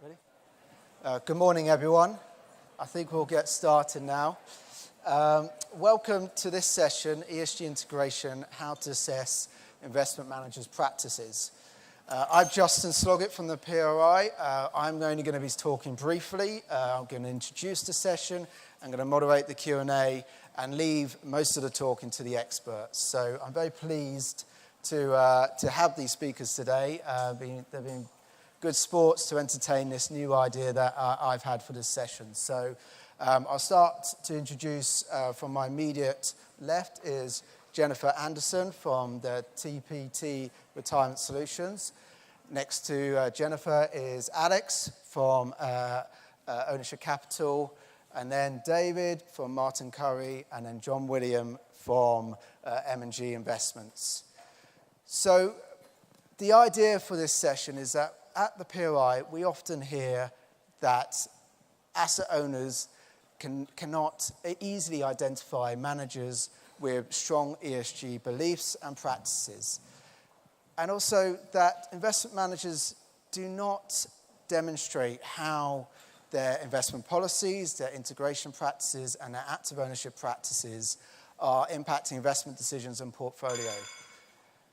Ready? Good morning, everyone. I think we'll get started now. Welcome to this session, ESG Integration, How to Assess Investment Managers' Practices. I'm Justin Sloggett from the PRI. I'm only going to be talking briefly. I'm going to introduce the session. I'm going to moderate the Q&A and leave most of the talking to the experts. So I'm very pleased to have these speakers today. They've been good sports to entertain this new idea that I've had for this session. So I'll start to introduce from my immediate left is Jennifer Anderson from the TPT Retirement Solutions. Next to Jennifer is Alex from Ownership Capital, and then David from Martin Currie, and then John William from M&G Investments. So the idea for this session is that at the PRI, we often hear that asset owners cannot easily identify managers with strong ESG beliefs and practices. And also that investment managers do not demonstrate how their investment policies, their integration practices, and their active ownership practices are impacting investment decisions and portfolio.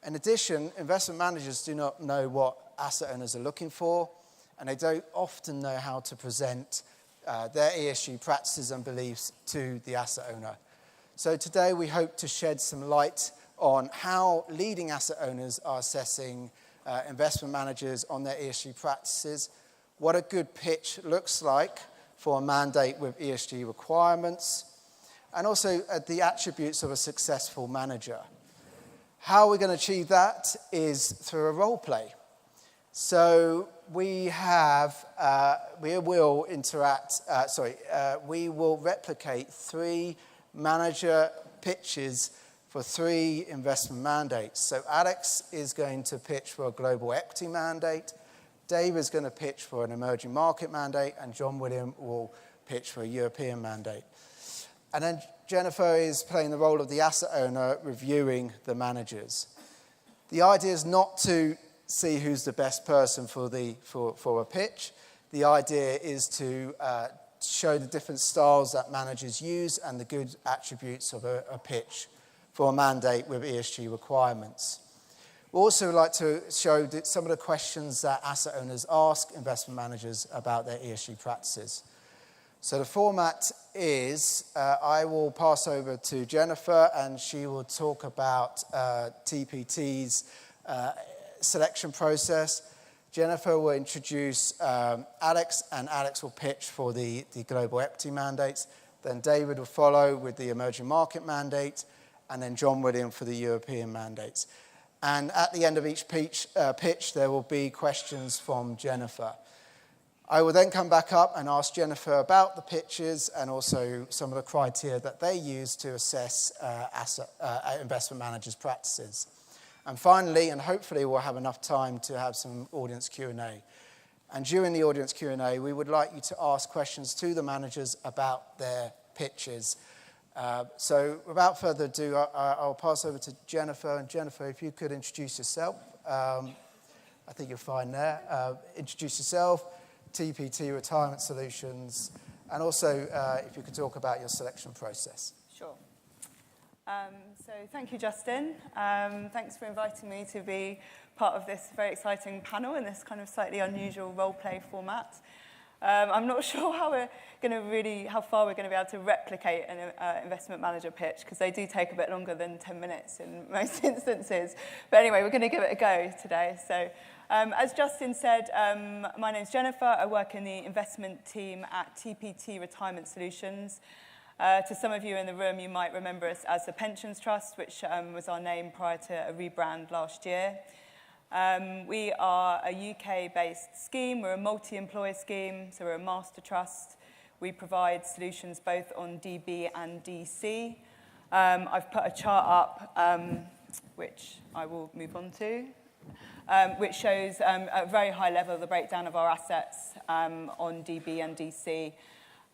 In addition, investment managers do not know what asset owners are looking for, and they don't often know how to present their ESG practices and beliefs to the asset owner. So today we hope to shed some light on how leading asset owners are assessing investment managers on their ESG practices, what a good pitch looks like for a mandate with ESG requirements, and also the attributes of a successful manager. How we're going to achieve that is through a role play. So we will replicate 3 manager pitches for 3 investment mandates. So Alex is going to pitch for a global equity mandate, Dave is going to pitch for an emerging market mandate, and John William will pitch for a European mandate. And then Jennifer is playing the role of the asset owner, reviewing the managers. The idea is not to see who's the best person for a pitch. The idea is to show the different styles that managers use and the good attributes of a pitch for a mandate with ESG requirements. We also like to show some of the questions that asset owners ask investment managers about their ESG practices. So the format is, I will pass over to Jennifer, and she will talk about TPT's selection process. Jennifer will introduce Alex, and Alex will pitch for the global equity mandates. Then David will follow with the emerging market mandate, and then John William for the European mandates. And at the end of each pitch, there will be questions from Jennifer. I will then come back up and ask Jennifer about the pitches and also some of the criteria that they use to assess investment managers' practices. And finally, and hopefully we'll have enough time to have some audience Q&A. And during the audience Q&A, we would like you to ask questions to the managers about their pitches. So without further ado, I'll pass over to Jennifer. And Jennifer, if you could introduce yourself. I think you'll find there. Introduce yourself, TPT Retirement Solutions, and also if you could talk about your selection process. Sure. So thank you, Justin. Thanks for inviting me to be part of this very exciting panel in this kind of slightly unusual role-play format. I'm not sure how far we're going to be able to replicate an investment manager pitch, because they do take a bit longer than 10 minutes in most instances. But anyway, we're going to give it a go today. So as Justin said, my name's Jennifer. I work in the investment team at TPT Retirement Solutions. To some of you in the room, you might remember us as the Pensions Trust, which was our name prior to a rebrand last year. We are a UK-based scheme. We're a multi-employer scheme, so we're a master trust. We provide solutions both on DB and DC. I've put a chart up, which I will move on to, which shows at a very high level the breakdown of our assets on DB and DC.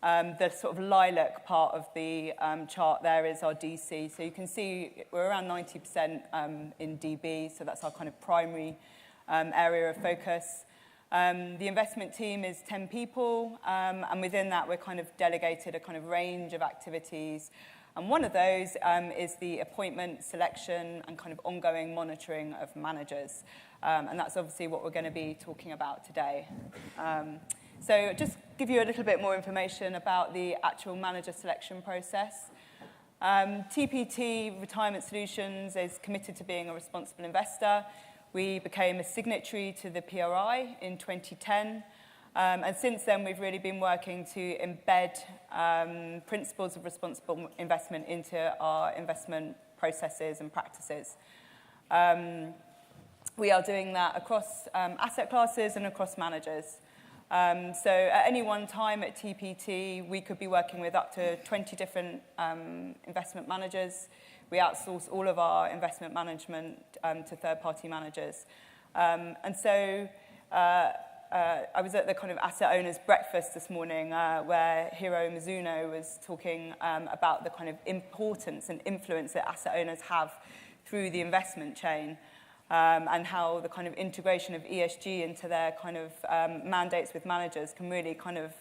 The sort of lilac part of the chart there is our DC. So you can see we're around 90% in DB, so that's our kind of primary area of focus. The investment team is 10 people, and within that we're kind of delegated a kind of range of activities. And one of those is the appointment, selection, and kind of ongoing monitoring of managers. And that's obviously what we're going to be talking about today. So just give you a little bit more information about the actual manager selection process. TPT Retirement Solutions is committed to being a responsible investor. We became a signatory to the PRI in 2010. And since then, we've really been working to embed principles of responsible investment into our investment processes and practices. We are doing that across asset classes and across managers. So at any one time at TPT, we could be working with up to 20 different investment managers. We outsource all of our investment management to third-party managers. And so I was at the kind of asset owners breakfast this morning where Hiro Mizuno was talking about the kind of importance and influence that asset owners have through the investment chain. And how the kind of integration of ESG into their kind of mandates with managers can really kind of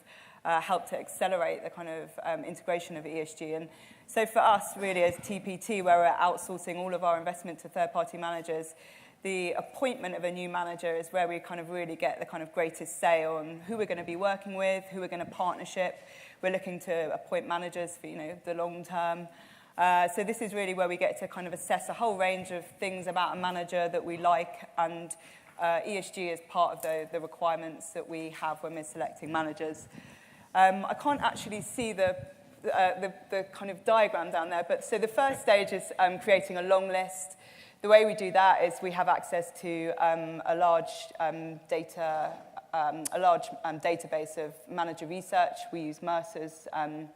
help to accelerate the kind of integration of ESG. And so for us, really, as TPT, where we're outsourcing all of our investment to third-party managers, the appointment of a new manager is where we kind of really get the kind of greatest say on who we're going to be working with, who we're going to partnership. We're looking to appoint managers for, the long term. So this is really where we get to kind of assess a whole range of things about a manager that we like, and ESG is part of the requirements that we have when we're selecting managers. I can't actually see the kind of diagram down there, but so the first stage is creating a long list. The way we do that is we have access to a large database of manager research. We use Mercer's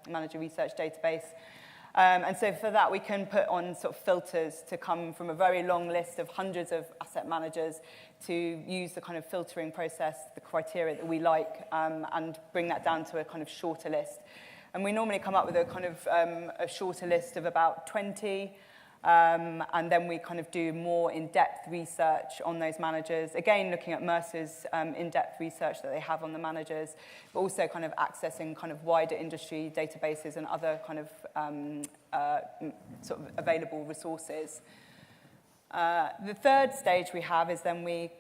manager research database. And so for that, we can put on sort of filters to come from a very long list of hundreds of asset managers to use the kind of filtering process, the criteria that we like, and bring that down to a kind of shorter list. And we normally come up with a kind of a shorter list of about 20, and then we kind of do more in-depth research on those managers. Again, looking at Mercer's in-depth research that they have on the managers, but also kind of accessing kind of wider industry databases and other kind of sort of available resources. The third stage we have is then we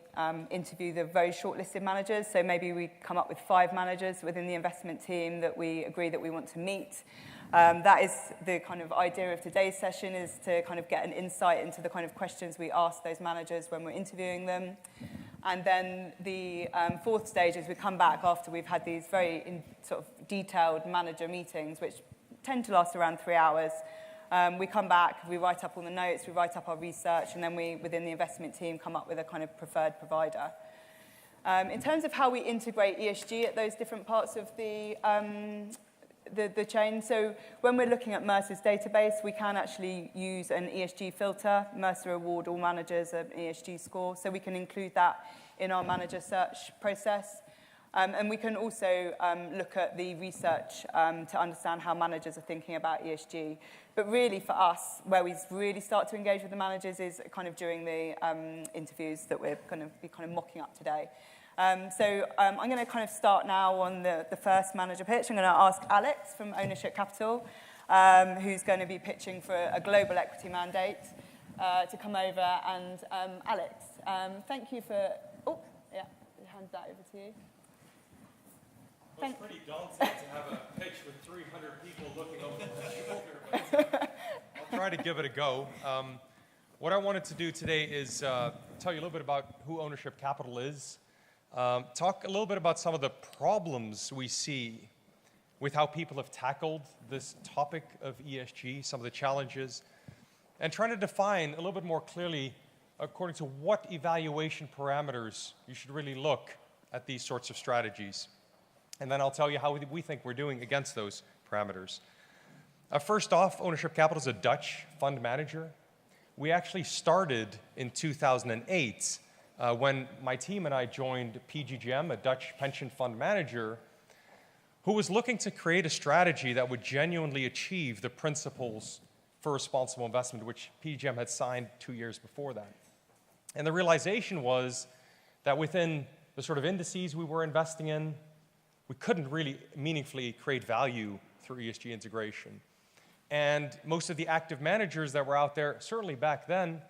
interview the very shortlisted managers. So maybe we come up with 5 managers within the investment team that we agree that we want to meet. That is the kind of idea of today's session, is to kind of get an insight into the kind of questions we ask those managers when we're interviewing them. And then the fourth stage is we come back after we've had these very sort of detailed manager meetings, which tend to last around 3 hours. We come back, we write up all the notes, we write up our research, and then we, within the investment team, come up with a kind of preferred provider. In terms of how we integrate ESG at those different parts of the chain, so when we're looking at Mercer's database, we can actually use an ESG filter. Mercer award all managers an ESG score, so we can include that in our manager search process. And we can also look at the research to understand how managers are thinking about ESG. But really, for us, where we really start to engage with the managers is kind of during the interviews that we're going to be kind of mocking up today. So I'm going to kind of start now on the first manager pitch. I'm going to ask Alex from Ownership Capital, who's going to be pitching for a global equity mandate, to come over. And Alex, thank you for... Oh, yeah, hand that over to you. Well, it's pretty daunting to have a pitch with 300 people looking over the shoulder, but I'll try to give it a go. What I wanted to do today is tell you a little bit about who Ownership Capital is, talk a little bit about some of the problems we see with how people have tackled this topic of ESG, some of the challenges, and trying to define a little bit more clearly according to what evaluation parameters you should really look at these sorts of strategies. And then I'll tell you how we think we're doing against those parameters. First off, Ownership Capital is a Dutch fund manager. We actually started in 2008 when my team and I joined PGGM, a Dutch pension fund manager, who was looking to create a strategy that would genuinely achieve the principles for responsible investment, which PGGM had signed 2 years before that. And the realization was that within the sort of indices we were investing in, we couldn't really meaningfully create value through ESG integration. And most of the active managers that were out there, certainly back then,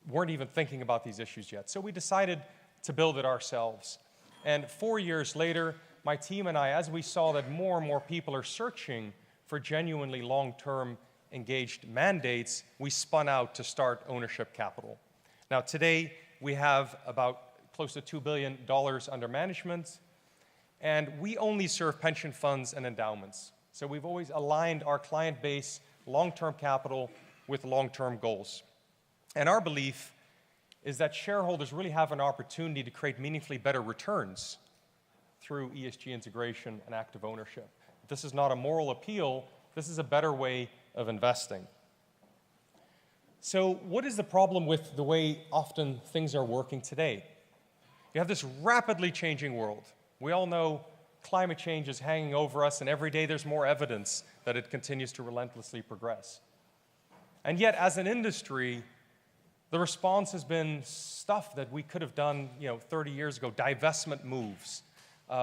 weren't even thinking about these issues yet. So we decided to build it ourselves. And 4 years later, my team and I, as we saw that more and more people are searching for genuinely long-term engaged mandates, we spun out to start Ownership Capital. Now today, we have about close to $2 billion under management, and we only serve pension funds and endowments. So we've always aligned our client base, long-term capital, with long-term goals. And our belief is that shareholders really have an opportunity to create meaningfully better returns through ESG integration and active ownership. This is not a moral appeal, this is a better way of investing. So what is the problem with the way often things are working today? You have this rapidly changing world. We all know climate change is hanging over us, and every day there's more evidence that it continues to relentlessly progress. And yet, as an industry, the response has been stuff that we could have done 30 years ago, divestment moves.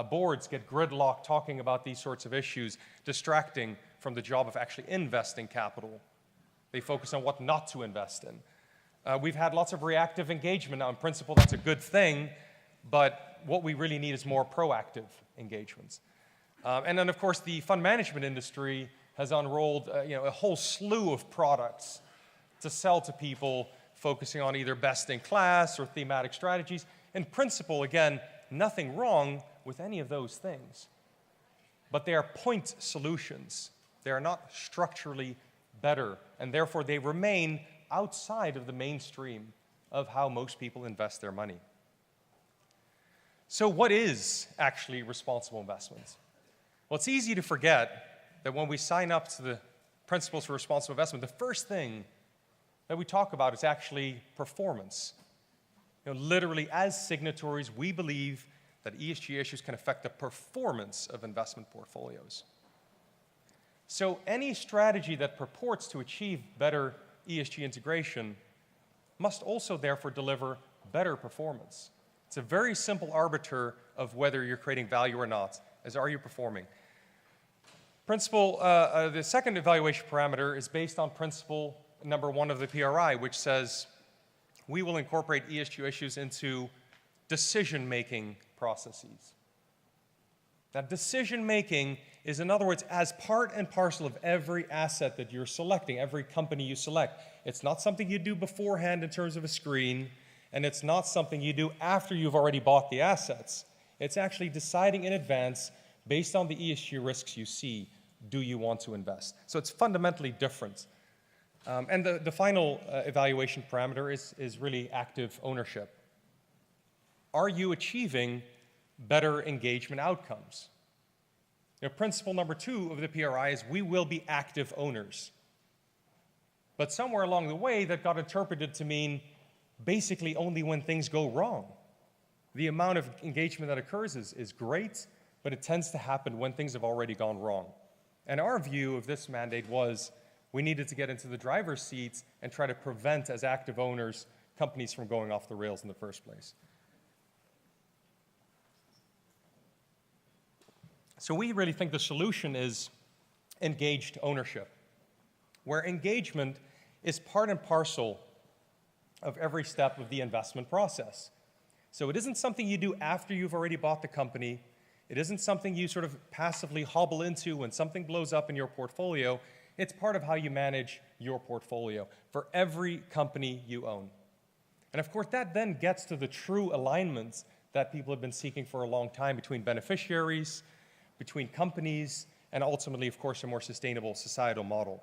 Boards get gridlocked talking about these sorts of issues, distracting from the job of actually investing capital. They focus on what not to invest in. We've had lots of reactive engagement. Now, in principle, that's a good thing, but what we really need is more proactive engagements. And then, of course, the fund management industry has unrolled a whole slew of products to sell to people focusing on either best-in-class or thematic strategies. In principle, again, nothing wrong with any of those things. But they are point solutions. They are not structurally better, and therefore they remain outside of the mainstream of how most people invest their money. So what is actually responsible investment? Well, it's easy to forget that when we sign up to the principles for responsible investment, the first thing that we talk about is actually performance. Literally, as signatories, we believe that ESG issues can affect the performance of investment portfolios. So any strategy that purports to achieve better ESG integration must also therefore deliver better performance. It's a very simple arbiter of whether you're creating value or not, as are you performing. The second evaluation parameter is based on principle number 1 of the PRI, which says we will incorporate ESG issues into decision-making processes. Now, decision-making is, in other words, as part and parcel of every asset that you're selecting, every company you select. It's not something you do beforehand in terms of a screen, and it's not something you do after you've already bought the assets. It's actually deciding in advance, based on the ESG risks you see, do you want to invest? So it's fundamentally different. And the final evaluation parameter is really active ownership. Are you achieving better engagement outcomes? Principle number 2 of the PRI is we will be active owners. But somewhere along the way, that got interpreted to mean basically only when things go wrong. The amount of engagement that occurs is great, but it tends to happen when things have already gone wrong. And our view of this mandate was we needed to get into the driver's seats and try to prevent, as active owners, companies from going off the rails in the first place. So we really think the solution is engaged ownership, where engagement is part and parcel of every step of the investment process. So it isn't something you do after you've already bought the company. It isn't something you sort of passively hobble into when something blows up in your portfolio. It's part of how you manage your portfolio for every company you own. And of course, that then gets to the true alignments that people have been seeking for a long time between beneficiaries, between companies, and ultimately, of course, a more sustainable societal model.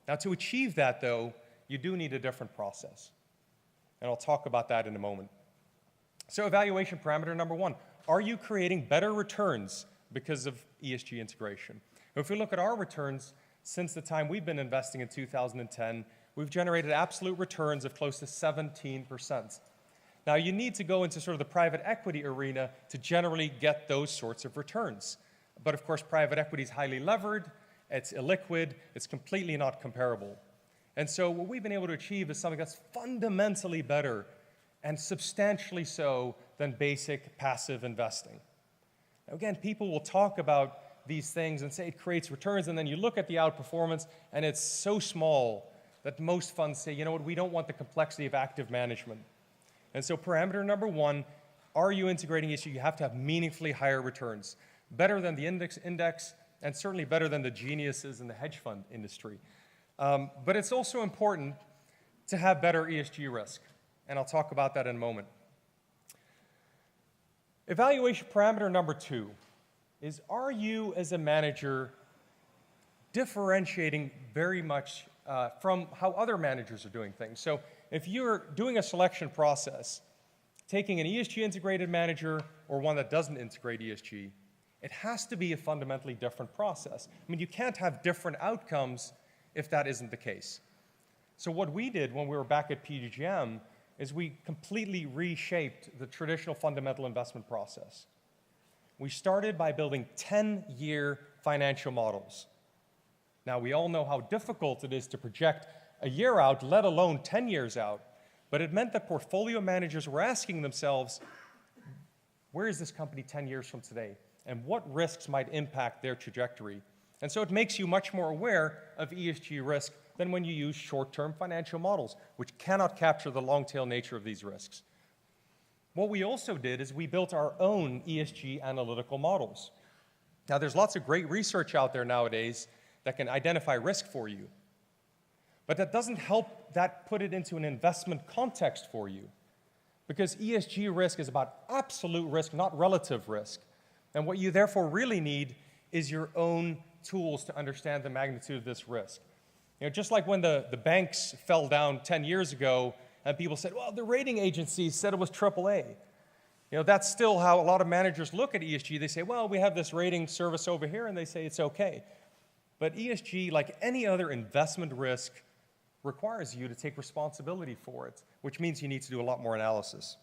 Now, to achieve that, though, you do need a different process. And I'll talk about that in a moment. So evaluation parameter number 1, are you creating better returns because of ESG integration? If we look at our returns, since the time we've been investing in 2010, we've generated absolute returns of close to 17%. Now, you need to go into sort of the private equity arena to generally get those sorts of returns. But of course, private equity is highly levered, it's illiquid, it's completely not comparable. And so what we've been able to achieve is something that's fundamentally better and substantially so than basic passive investing. Now, again, people will talk about these things and say it creates returns, and then you look at the outperformance, and it's so small that most funds say, you know what, we don't want the complexity of active management. And so parameter number one, are you integrating ESG? You have to have meaningfully higher returns, better than the index, and certainly better than the geniuses in the hedge fund industry. But it's also important to have better ESG risk, and I'll talk about that in a moment. Evaluation parameter number two is, are you as a manager differentiating very much from how other managers are doing things? So if you're doing a selection process, taking an ESG integrated manager or one that doesn't integrate ESG, it has to be a fundamentally different process. I mean, you can't have different outcomes if that isn't the case. So what we did when we were back at PGGM is we completely reshaped the traditional fundamental investment process. We started by building 10-year financial models. Now, we all know how difficult it is to project a year out, let alone 10 years out, but it meant that portfolio managers were asking themselves, where is this company 10 years from today? And what risks might impact their trajectory? And so it makes you much more aware of ESG risk than when you use short-term financial models, which cannot capture the long-tail nature of these risks. What we also did is we built our own ESG analytical models. Now, there's lots of great research out there nowadays that can identify risk for you, but that doesn't help that put it into an investment context for you, because ESG risk is about absolute risk, not relative risk. And what you therefore really need is your own tools to understand the magnitude of this risk. You know, just like when the banks fell down 10 years ago and people said, well, the rating agencies said it was AAA. You know, that's still how a lot of managers look at ESG. They say, well, we have this rating service over here, and they say it's okay. But ESG, like any other investment risk, requires you to take responsibility for it, which means you need to do a lot more analysis.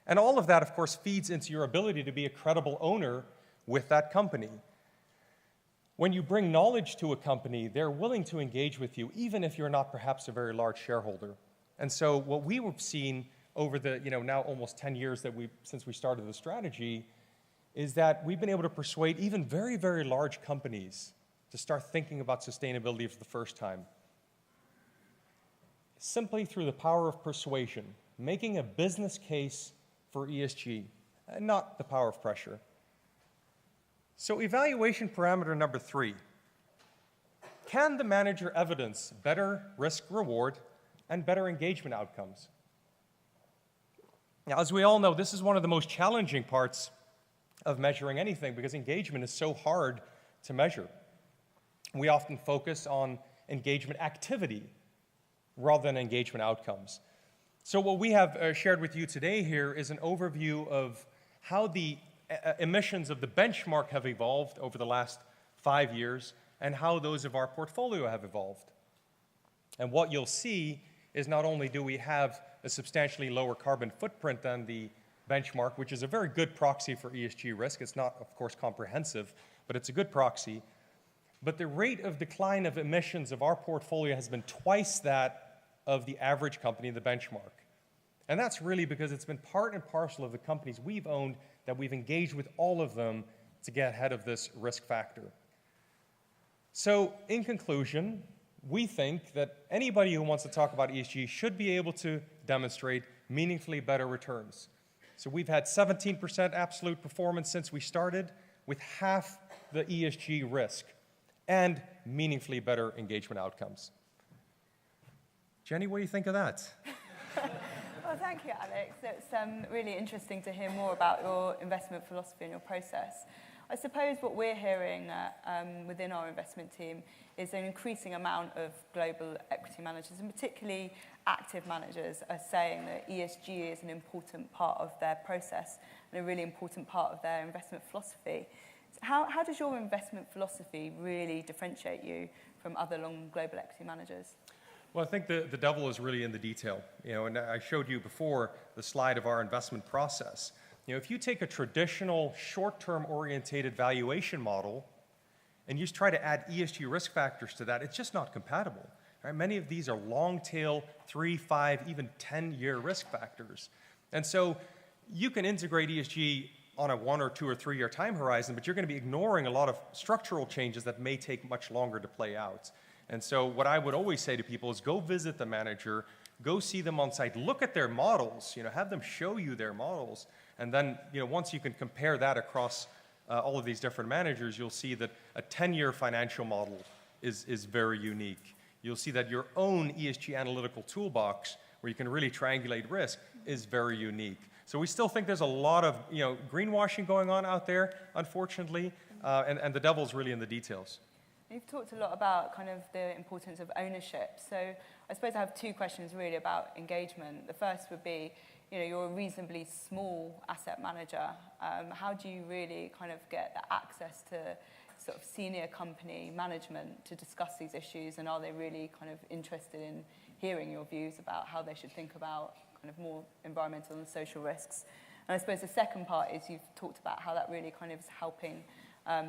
And all of that, of course, feeds into your ability to be a credible owner with that company. When you bring knowledge to a company, they're willing to engage with you, even if you're not perhaps a very large shareholder. And so what we have seen over the, now almost 10 years since we started the strategy, is that we've been able to persuade even very, very large companies to start thinking about sustainability for the first time. Simply through the power of persuasion, making a business case for ESG, and not the power of pressure. So evaluation parameter number 3. Can the manager evidence better risk-reward and better engagement outcomes? Now, as we all know, this is one of the most challenging parts of measuring anything, because engagement is so hard to measure. We often focus on engagement activity rather than engagement outcomes. So what we have shared with you today here is an overview of how the emissions of the benchmark have evolved over the last 5 years and how those of our portfolio have evolved. And what you'll see is not only do we have a substantially lower carbon footprint than the benchmark, which is a very good proxy for ESG risk. It's not, of course, comprehensive, but it's a good proxy. But the rate of decline of emissions of our portfolio has been twice that of the average company in the benchmark. And that's really because it's been part and parcel of the companies we've owned that we've engaged with all of them to get ahead of this risk factor. So, in conclusion, we think that anybody who wants to talk about ESG should be able to demonstrate meaningfully better returns. So we've had 17% absolute performance since we started, with half the ESG risk and meaningfully better engagement outcomes. Jenny, what do you think of that? Well, thank you, Alex. It's really interesting to hear more about your investment philosophy and your process. I suppose what we're hearing within our investment team is an increasing amount of global equity managers, and particularly active managers, are saying that ESG is an important part of their process and a really important part of their investment philosophy. So how does your investment philosophy really differentiate you from other global equity managers? Well, I think the devil is really in the detail. And I showed you before the slide of our investment process. If you take a traditional short-term orientated valuation model and you try to add ESG risk factors to that, it's just not compatible. Right? Many of these are long-tail, 3, 5, even 10-year risk factors. And so you can integrate ESG on a 1 or 2 or 3 year time horizon, but you're going to be ignoring a lot of structural changes that may take much longer to play out. And so what I would always say to people is go visit the manager, go see them on site, look at their models, have them show you their models. And then, once you can compare that across all of these different managers, you'll see that a 10-year financial model is very unique. You'll see that your own ESG analytical toolbox, where you can really triangulate risk, is very unique. So we still think there's a lot of greenwashing going on out there, unfortunately, and the devil's really in the details. You've talked a lot about kind of the importance of ownership. So I suppose I have 2 questions really about engagement. The first would be, you're a reasonably small asset manager. How do you really kind of get the access to sort of senior company management to discuss these issues, and are they really kind of interested in hearing your views about how they should think about kind of more environmental and social risks? And I suppose the second part is you've talked about how that really kind of is helping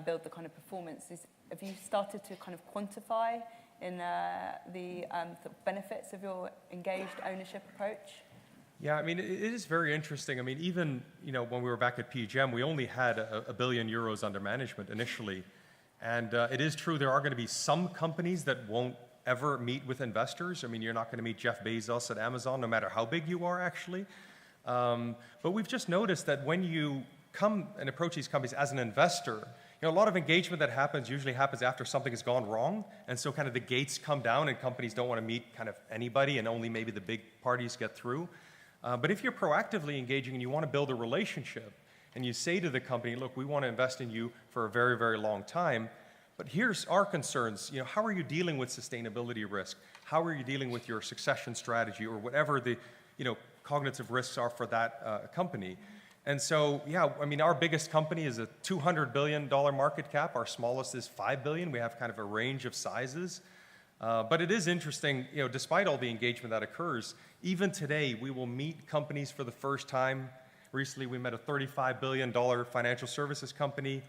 build the kind of performance. Have you started to kind of quantify in the benefits of your engaged ownership approach? Yeah, I mean, it is very interesting. I mean, even, when we were back at PGM, we only had a billion euros under management initially. And it is true there are going to be some companies that won't ever meet with investors. I mean, you're not going to meet Jeff Bezos at Amazon, no matter how big you are, actually. But we've just noticed that when you come and approach these companies as an investor, a lot of engagement that usually happens after something has gone wrong. And so kind of the gates come down and companies don't want to meet kind of anybody, and only maybe the big parties get through. But if you're proactively engaging and you want to build a relationship, and you say to the company, look, we want to invest in you for a very, very long time, but here's our concerns. How are you dealing with sustainability risk? How are you dealing with your succession strategy, or whatever the cognitive risks are for that company? And so, yeah, I mean, our biggest company is a $200 billion market cap. Our smallest is $5 billion. We have kind of a range of sizes. But it is interesting, despite all the engagement that occurs, even today we will meet companies for the first time. Recently we met a $35 billion financial services company.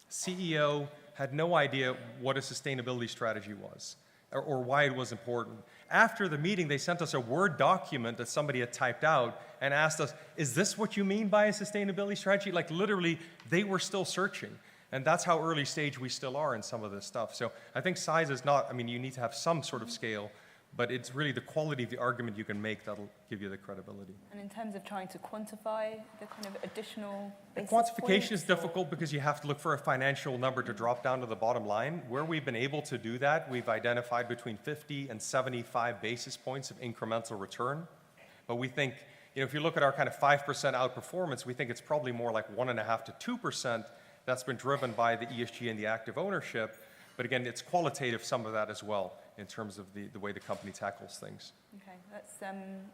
CEO had no idea what a sustainability strategy was or why it was important. After the meeting, they sent us a Word document that somebody had typed out and asked us, is this what you mean by a sustainability strategy? Like literally, they were still searching. And that's how early stage we still are in some of this stuff. So I think size is not, I mean, you need to have some sort of scale, but it's really the quality of the argument you can make that'll give you the credibility. And in terms of trying to quantify the kind of additional basis quantification is difficult because you have to look for a financial number to drop down to the bottom line. Where we've been able to do that, we've identified between 50 and 75 basis points of incremental return. But we think, if you look at our kind of 5% outperformance, we think it's probably more like 1.5 to 2%. That's been driven by the ESG and the active ownership. But again, it's qualitative, some of that as well, in terms of the way the company tackles things. Okay, that's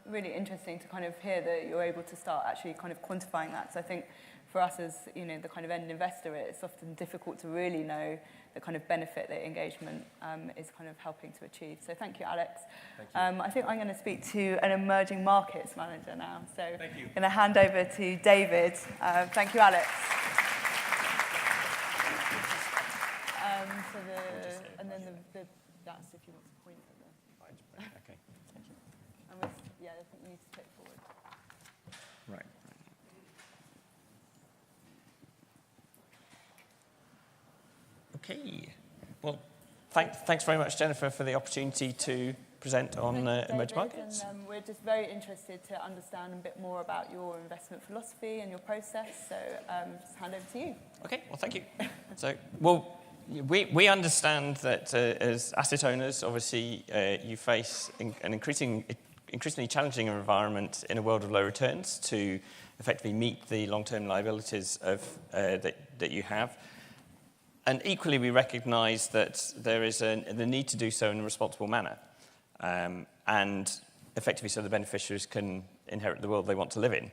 really interesting to kind of hear that you're able to start actually kind of quantifying that. So I think for us as, the kind of end investor, it's often difficult to really know the kind of benefit that engagement is kind of helping to achieve. So thank you, Alex. Thank you. I think I'm going to speak to an emerging markets manager now. So thank you. I'm going to hand over to David. Thank you, Alex. And then that's if you want to point at the... Okay, thank you. And I think you need to take forward. Right. Okay. Well, thanks very much, Jennifer, for the opportunity to present on emerging markets. And, we're just very interested to understand a bit more about your investment philosophy and your process. So just hand over to you. Okay, well, thank you. So, we understand that as asset owners, obviously, you face an increasingly challenging environment in a world of low returns to effectively meet the long-term liabilities of that you have. And equally, we recognise that there is the need to do so in a responsible manner, and effectively so the beneficiaries can inherit the world they want to live in.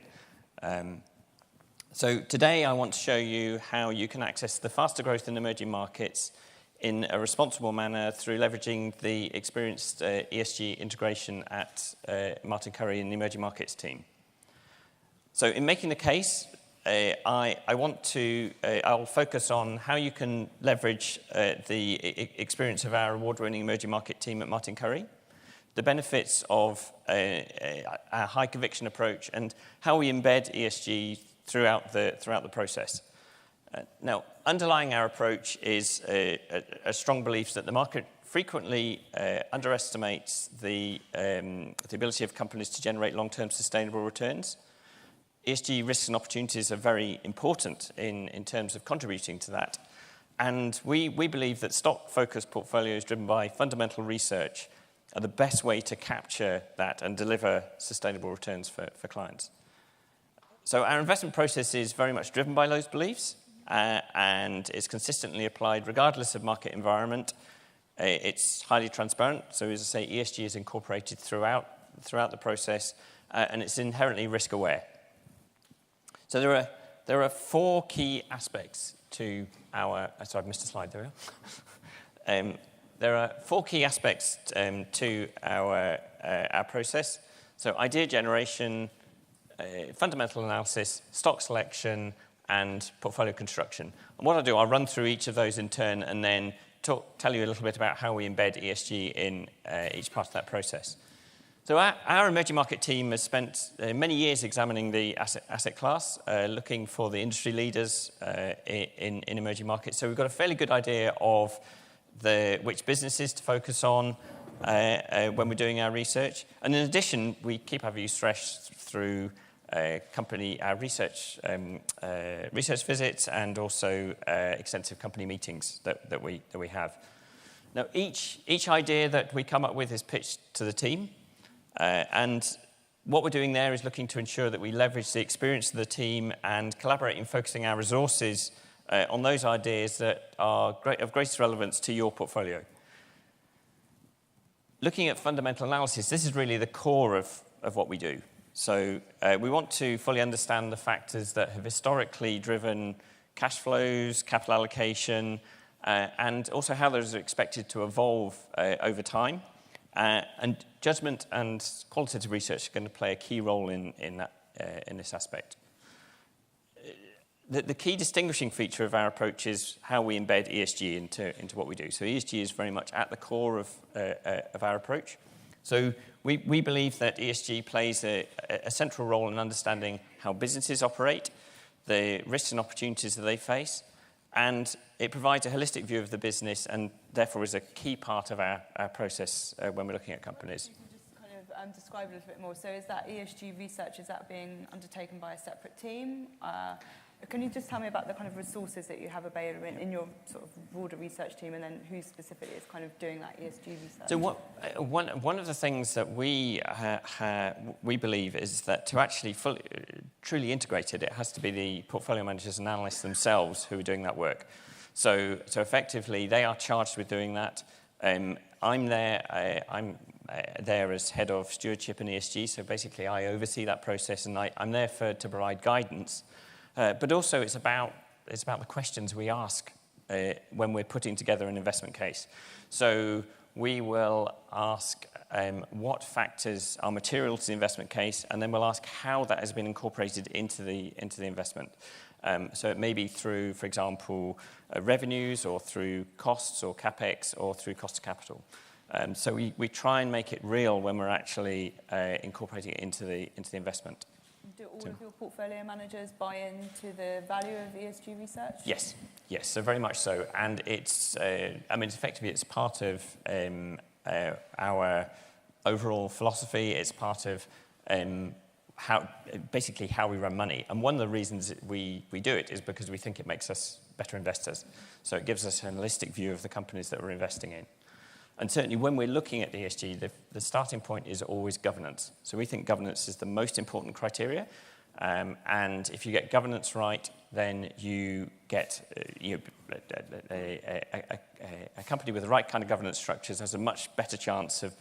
So today I want to show you how you can access the faster growth in emerging markets in a responsible manner through leveraging the experienced ESG integration at Martin Currie and the emerging markets team. So in making the case, I'll focus on how you can leverage the experience of our award-winning emerging market team at Martin Currie the benefits of our high conviction approach, and how we embed ESG throughout the process. Now, underlying our approach is a strong belief that the market frequently underestimates the ability of companies to generate long-term sustainable returns. ESG risks and opportunities are very important in terms of contributing to that. And we believe that stock-focused portfolios driven by fundamental research are the best way to capture that and deliver sustainable returns for clients. So our investment process is very much driven by those beliefs and is consistently applied regardless of market environment. It's highly transparent, so as I say, ESG is incorporated throughout the process, and it's inherently risk-aware. So there are 4 key aspects to our... sorry, I've missed a slide, there we are. There are 4 key aspects to our process. So idea generation, fundamental analysis, stock selection, and portfolio construction. And what I'll do, I'll run through each of those in turn and then tell you a little bit about how we embed ESG in each part of that process. So our emerging market team has spent many years examining the asset class, looking for the industry leaders in emerging markets. So we've got a fairly good idea of which businesses to focus on when we're doing our research. And in addition, we keep our views fresh through our research visits and also extensive company meetings that we have. Now, each idea that we come up with is pitched to the team, and what we're doing there is looking to ensure that we leverage the experience of the team and collaborate in focusing our resources on those ideas that are of greatest relevance to your portfolio. Looking at fundamental analysis, this is really the core of what we do. So we want to fully understand the factors that have historically driven cash flows, capital allocation, and also how those are expected to evolve over time. And judgment and qualitative research are going to play a key role in this aspect. The key distinguishing feature of our approach is how we embed ESG into what we do. So ESG is very much at the core of our approach. So we believe that ESG plays a central role in understanding how businesses operate, the risks and opportunities that they face, and it provides a holistic view of the business and therefore is a key part of our process when we're looking at companies. Can you just kind of describe it a little bit more? So is that ESG research, is that being undertaken by a separate team? Can you just tell me about the kind of resources that you have available in your sort of broader research team, and then who specifically is kind of doing that ESG research? So one of the things that we believe is that to actually truly integrate it, it has to be the portfolio managers and analysts themselves who are doing that work. So effectively, they are charged with doing that. I'm there as head of stewardship and ESG, so basically I oversee that process, and I'm there to provide guidance. But also it's about the questions we ask when we're putting together an investment case. So we will ask what factors are material to the investment case, and then we'll ask how that has been incorporated into the investment. So it may be through, for example, revenues, or through costs or capex, or through cost of capital. So we try and make it real when we're actually incorporating it into the investment. Do all of your portfolio managers buy into the value of ESG research? Yes, so very much so. And it's, effectively it's part of our overall philosophy. It's part of how we run money. And one of the reasons we do it is because we think it makes us better investors. So it gives us a holistic view of the companies that we're investing in. And certainly when we're looking at ESG, the starting point is always governance. So we think governance is the most important criteria. And if you get governance right, then you get a company with the right kind of governance structures has a much better chance of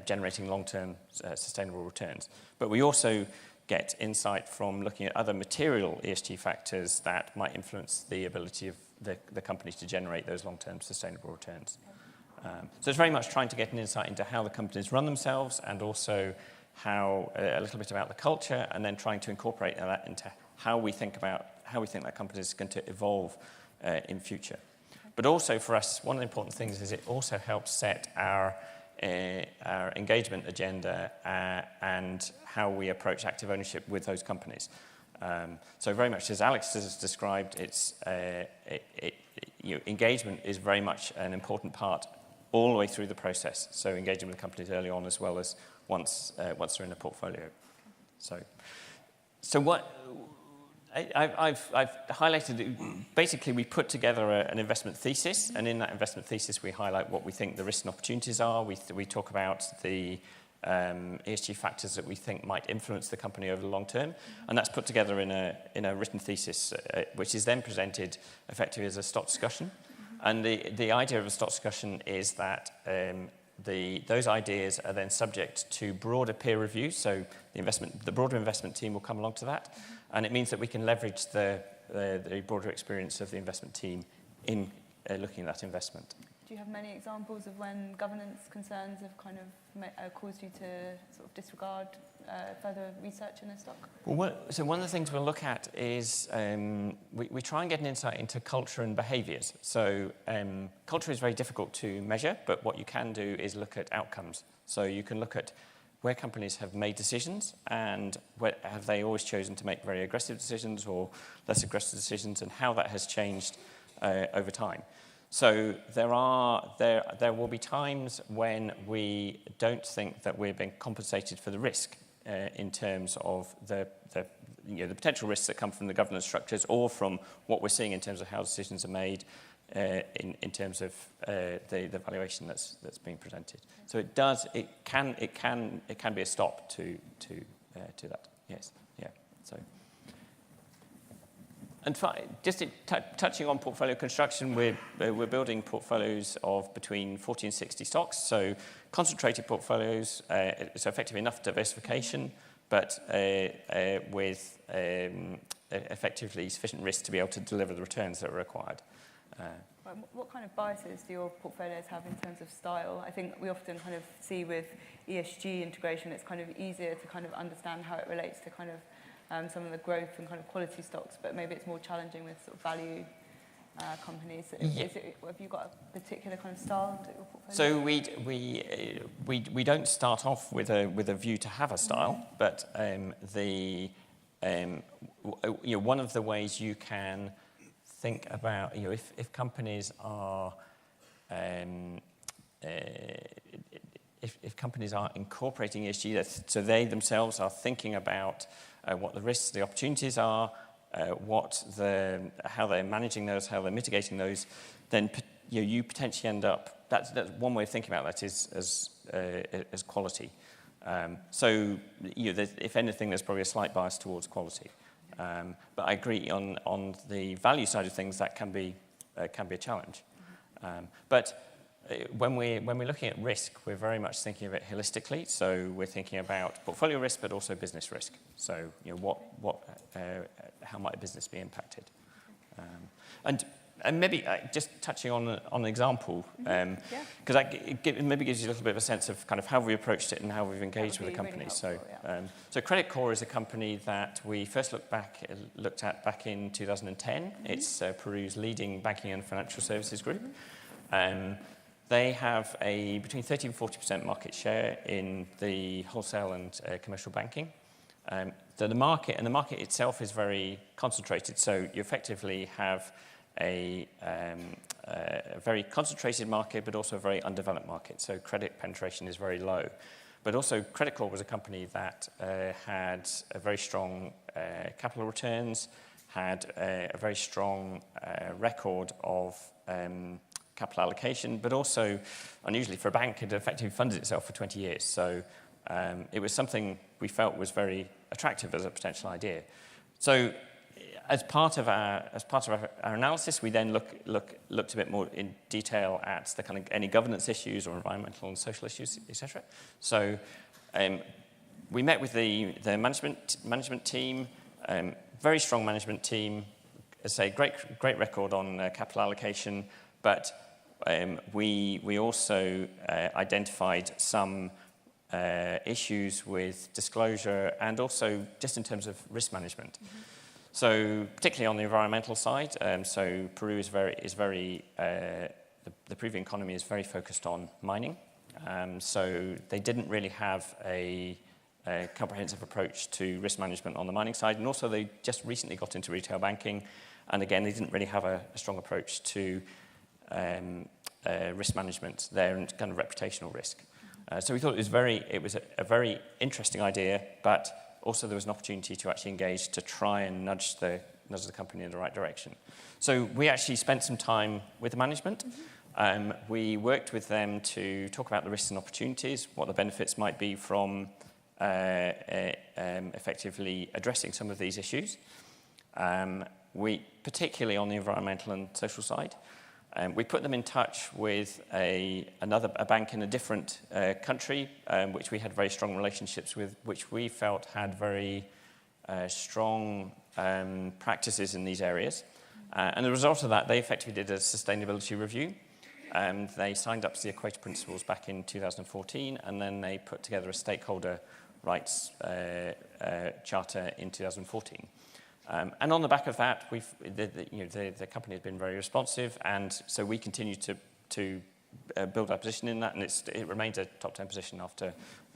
generating long-term sustainable returns. But we also get insight from looking at other material ESG factors that might influence the ability of the companies to generate those long-term sustainable returns. So it's very much trying to get an insight into how the companies run themselves, and also how a little bit about the culture, and then trying to incorporate that into how we think that company is going to evolve in future. But also for us, one of the important things is it also helps set our our engagement agenda, and how we approach active ownership with those companies. So very much as Alex has described, engagement is very much an important part all the way through the process. So engaging with companies early on as well as once they're in a portfolio. So what I've highlighted, basically we put together an investment thesis, and in that investment thesis we highlight what we think the risks and opportunities are. We talk about the ESG factors that we think might influence the company over the long term, and that's put together in a written thesis, which is then presented effectively as a stock discussion. And the idea of a stock discussion is that those ideas are then subject to broader peer review, so the broader investment team will come along to that, and it means that we can leverage the broader experience of the investment team in looking at that investment. Do you have many examples of when governance concerns have kind of caused you to sort of disregard further research in a stock? So one of the things we'll look at is we try and get an insight into culture and behaviours. So culture is very difficult to measure, but what you can do is look at outcomes. So you can look at where companies have made decisions and have they always chosen to make very aggressive decisions or less aggressive decisions, and how that has changed over time. So there will be times when we don't think that we're being compensated for the risk in terms of the potential risks that come from the governance structures or from what we're seeing in terms of how decisions are made in terms of the valuation that's being presented. So it can be a stop to that. Yes. Yeah. So. And just touching on portfolio construction, we're building portfolios of between 40 and 60 stocks. So concentrated portfolios, so effectively enough diversification, but with effectively sufficient risk to be able to deliver the returns that are required. What kind of biases do your portfolios have in terms of style? I think we often kind of see with ESG integration, it's kind of easier to kind of understand how it relates to kind of some of the growth and kind of quality stocks, but maybe it's more challenging with sort of value companies. Have you got a particular kind of style to your portfolio? So we don't start off with a view to have a style, but one of the ways you can think about if companies are if companies are incorporating ESG, so they themselves are thinking about what the risks, the opportunities are, how they're managing those, how they're mitigating those, then you potentially end up. That's one way of thinking about that is as quality. So if anything, there's probably a slight bias towards quality. But I agree on the value side of things that can be a challenge. But when we're looking at risk, we're very much thinking of it holistically. So we're thinking about portfolio risk, but also business risk. So how might a business be impacted? And maybe just touching on an example, because it maybe gives you a little bit of a sense of kind of how we approached it and how we've engaged with the company. Really helpful, So Credit Corp is a company that we first looked at back in 2010. It's Peru's leading banking and financial services group. They have a between 30 and 40% market share in the wholesale and commercial banking. The market itself is very concentrated, so you effectively have a very concentrated market, but also a very undeveloped market. So credit penetration is very low. But also Credit Corp was a company that had a very strong capital returns, had a very strong record of capital allocation, but also, unusually for a bank, it effectively funded itself for 20 years. So it was something we felt was very attractive as a potential idea. So as part of our analysis, we then looked a bit more in detail at the kind of any governance issues or environmental and social issues, etc. So we met with the management team, very strong management team, as I say, great record on capital allocation, but we also identified some issues with disclosure and also just in terms of risk management. Mm-hmm. So particularly on the environmental side, so Peru is very the Peruvian economy is very focused on mining, So they didn't really have a comprehensive approach to risk management on the mining side, and also they just recently got into retail banking, and again, they didn't really have a strong approach to risk management there and kind of reputational risk. So we thought it was a very interesting idea, but also there was an opportunity to actually engage to try and nudge the company in the right direction. So we actually spent some time with the management. We worked with them to talk about the risks and opportunities, what the benefits might be from effectively addressing some of these issues. Particularly on the environmental and social side. We put them in touch with a bank in a different country, which we had very strong relationships with, which we felt had very strong practices in these areas. And the result of that, they effectively did a sustainability review. They signed up to the Equator Principles back in 2014, and then they put together a stakeholder rights charter in 2014. And on the back of that, the company has been very responsive, and so we continue to build our position in that, and it remains a top 10 position after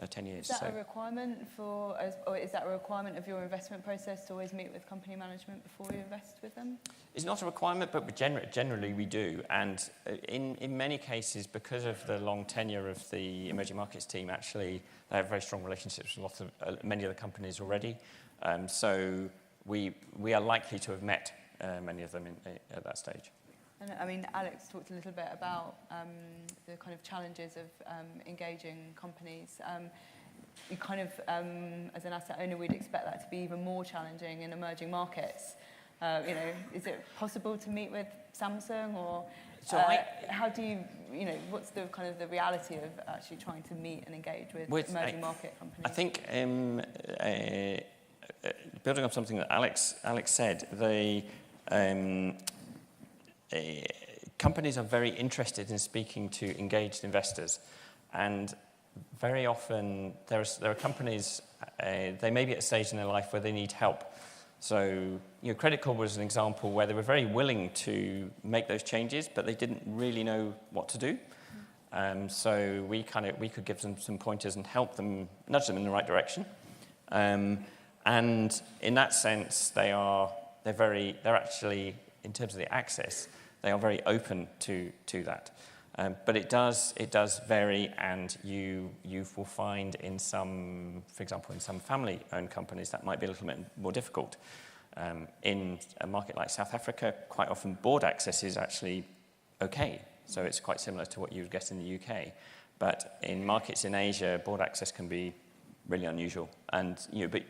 10 years. Is that a requirement or is that a requirement of your investment process to always meet with company management before you invest with them? It's not a requirement, but generally we do. And in many cases, because of the long tenure of the emerging markets team, actually they have very strong relationships with many of the companies already. So we are likely to have met many of them at that stage. And I mean, Alex talked a little bit about the kind of challenges of engaging companies. You kind of, as an asset owner, we'd expect that to be even more challenging in emerging markets. Is it possible to meet with Samsung, or how do you, what's the kind of the reality of actually trying to meet and engage with emerging market companies? I think building on something that Alex said, companies are very interested in speaking to engaged investors, and very often there are companies, they may be at a stage in their life where they need help. So, Credit Corp was an example where they were very willing to make those changes, but they didn't really know what to do. So we could give them some pointers and help them, nudge them in the right direction. And in that sense, they're actually, in terms of the access, they are very open to that. But it does vary, and you will find in some, for example, in some family-owned companies, that might be a little bit more difficult. In a market like South Africa, quite often board access is actually okay. So it's quite similar to what you would get in the UK. But in markets in Asia, board access can be really unusual. And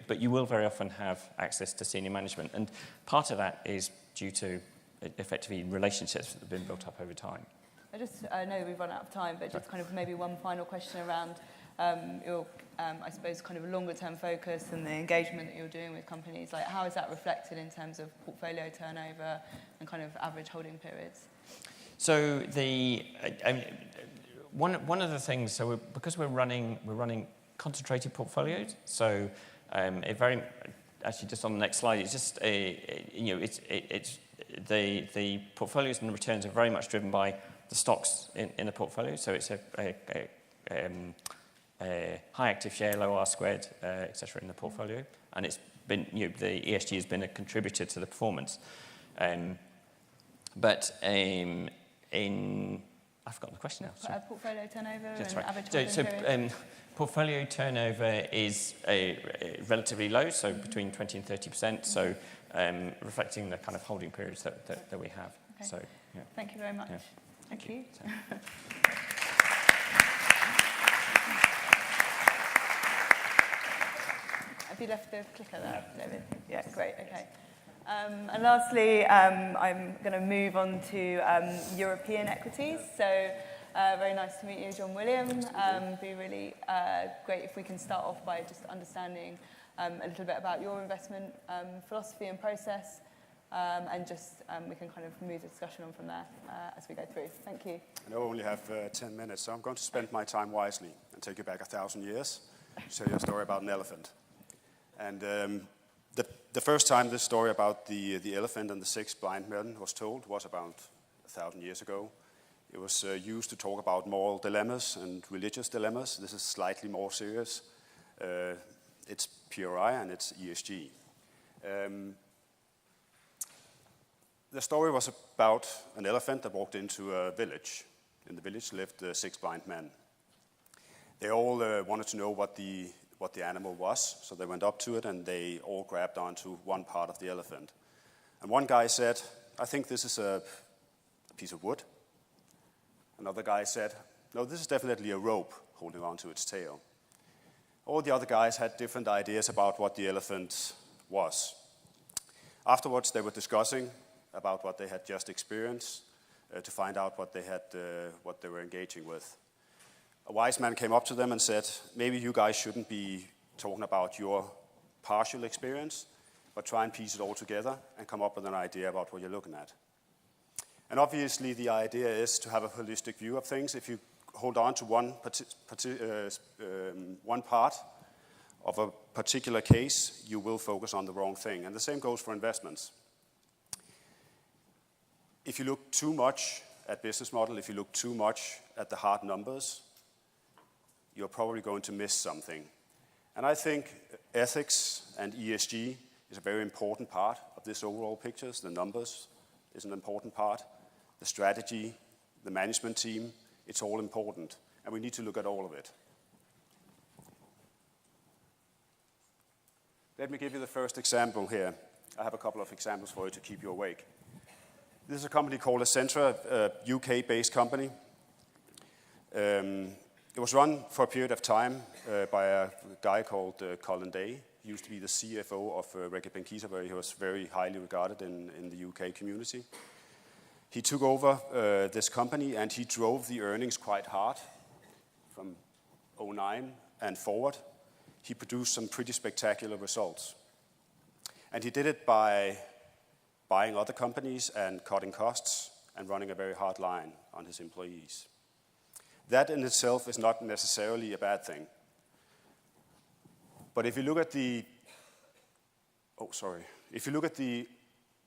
but you will very often have access to senior management. And part of that is due to effectively relationships that have been built up over time. I know we've run out of time, but just kind of maybe one final question around your, I suppose, kind of longer-term focus and the engagement that you're doing with companies. Like, how is that reflected in terms of portfolio turnover and kind of average holding periods? So one of the things, because we're running concentrated portfolios. So actually just on the next slide, it's just the portfolios and the returns are very much driven by the stocks in the portfolio. So it's a high active share, low R squared, etc. in the portfolio, and it's been the ESG has been a contributor to the performance. But I've forgotten the question now. Portfolio turnover That's and right. average holding period? Portfolio turnover is relatively low, so between 20 and 30%. So reflecting the kind of holding periods that we have. Okay. So yeah. Thank you very much. Yeah. Thank you. Have you left the clicker there, David? Yeah, great. Okay. And lastly, I'm going to move on to European equities. So very nice to meet you, John William. Be really great if we can start off by just understanding a little bit about your investment philosophy and process, and just we can kind of move the discussion on from there as we go through. Thank you. I know I only have 10 minutes, so I'm going to spend my time wisely and take you back 1,000 years to tell you a story about an elephant. And the first time this story about the elephant and the 6 blind men was told was about 1,000 years ago It was used to talk about moral dilemmas and religious dilemmas. This is slightly more serious. It's PRI and it's ESG. The story was about an elephant that walked into a village. In the village lived 6 blind men. They all wanted to know what the animal was, so they went up to it and they all grabbed onto one part of the elephant. And one guy said, "I think this is a piece of wood." Another guy said, "No, this is definitely a rope holding onto its tail." All the other guys had different ideas about what the elephant was. Afterwards, they were discussing about what they had just experienced to find out what they were engaging with. A wise man came up to them and said, "Maybe you guys shouldn't be talking about your partial experience, but try and piece it all together and come up with an idea about what you're looking at." And obviously, the idea is to have a holistic view of things. If you hold on to one part of a particular case, you will focus on the wrong thing. And the same goes for investments. If you look too much at business model, if you look too much at the hard numbers, you're probably going to miss something. And I think ethics and ESG is a very important part of this overall picture. The numbers is an important part. The strategy, the management team, it's all important. And we need to look at all of it. Let me give you the first example here. I have a couple of examples for you to keep you awake. This is a company called Essentra, a UK-based company. It was run for a period of time by a guy called Colin Day. He used to be the CFO of Reckitt Benckiser, where he was very highly regarded in the UK community. He took over this company and he drove the earnings quite hard from 2009 and forward. He produced some pretty spectacular results. And he did it by buying other companies and cutting costs and running a very hard line on his employees. That in itself is not necessarily a bad thing. But if you look at the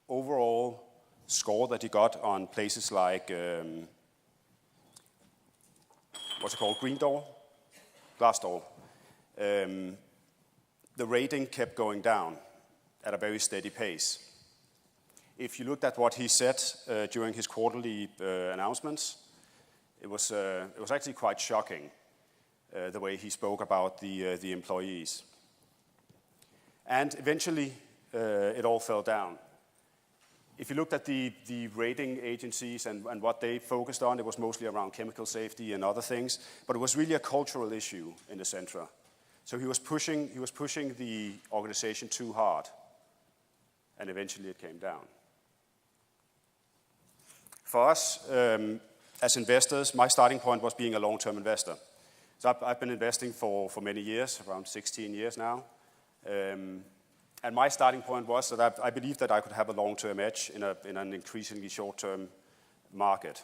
overall score that he got on places like, Glassdoor, the rating kept going down at a very steady pace. If you looked at what he said during his quarterly announcements, it was actually quite shocking, the way he spoke about the employees. And eventually, it all fell down. If you looked at the rating agencies and what they focused on, it was mostly around chemical safety and other things, but it was really a cultural issue in Essentra. So he was pushing the organization too hard, and eventually it came down. For us, as investors, my starting point was being a long-term investor. So I've been investing for many years, around 16 years now. And my starting point was that I believed that I could have a long-term edge in an increasingly short-term market.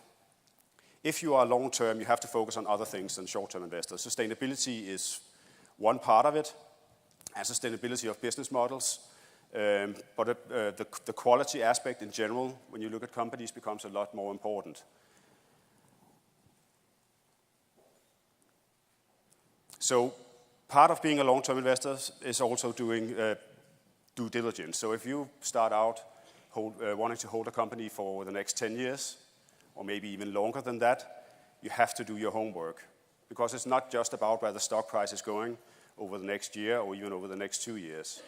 If you are long-term, you have to focus on other things than short-term investors. Sustainability is one part of it, and sustainability of business models. But the quality aspect in general, when you look at companies, becomes a lot more important. So part of being a long-term investor is also doing due diligence. So if you start out wanting to hold a company for the next 10 years, or maybe even longer than that, you have to do your homework. Because it's not just about where the stock price is going over the next year or even over the next 2 years.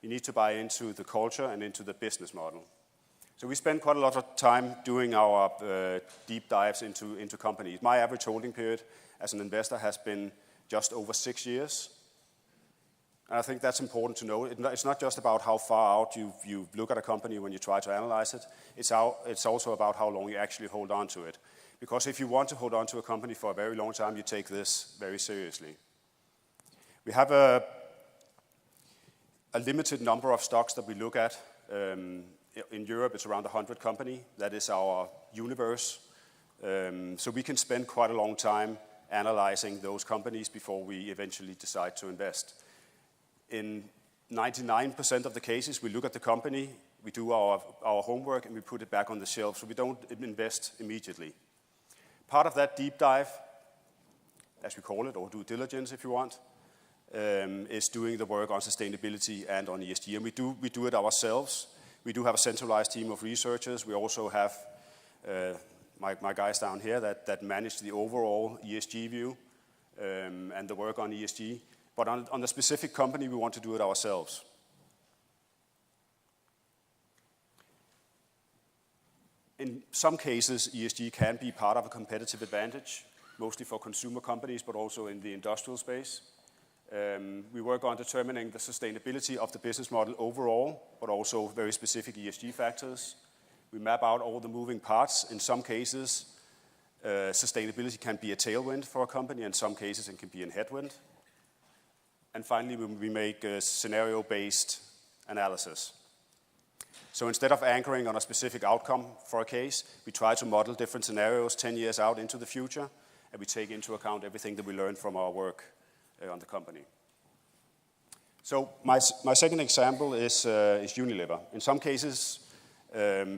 You need to buy into the culture and into the business model. So we spend quite a lot of time doing our deep dives into companies. My average holding period as an investor has been just over 6 years. And I think that's important to know. It's not just about how far out you look at a company when you try to analyze it. It's also about how long you actually hold on to it. Because if you want to hold on to a company for a very long time, you take this very seriously. We have a limited number of stocks that we look at. In Europe, it's around 100 companies. That is our universe. So we can spend quite a long time analyzing those companies before we eventually decide to invest. In 99% of the cases, we look at the company, we do our homework, and we put it back on the shelf, so we don't invest immediately. Part of that deep dive, as we call it, or due diligence if you want, is doing the work on sustainability and on ESG. And we do it ourselves. We do have a centralized team of researchers. We also have my guys down here that manage the overall ESG view and the work on ESG. But on the specific company, we want to do it ourselves. In some cases, ESG can be part of a competitive advantage, mostly for consumer companies, but also in the industrial space. We work on determining the sustainability of the business model overall, but also very specific ESG factors. We map out all the moving parts. In some cases, sustainability can be a tailwind for a company. In some cases, it can be a headwind. And finally, we make a scenario-based analysis. So instead of anchoring on a specific outcome for a case, we try to model different scenarios 10 years out into the future, and we take into account everything that we learned from our work on the company. So my second example is Unilever. In some cases,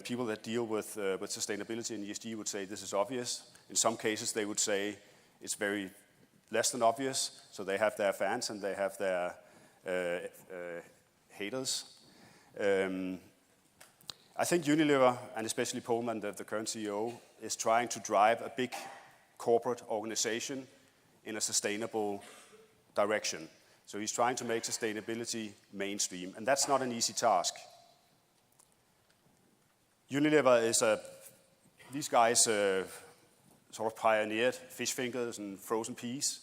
people that deal with sustainability and ESG would say this is obvious. In some cases, they would say it's very less than obvious. So they have their fans and they have their haters. I think Unilever, and especially Pullman, the current CEO, is trying to drive a big corporate organization in a sustainable direction. So he's trying to make sustainability mainstream, and that's not an easy task. Unilever is these guys sort of pioneered fish fingers and frozen peas.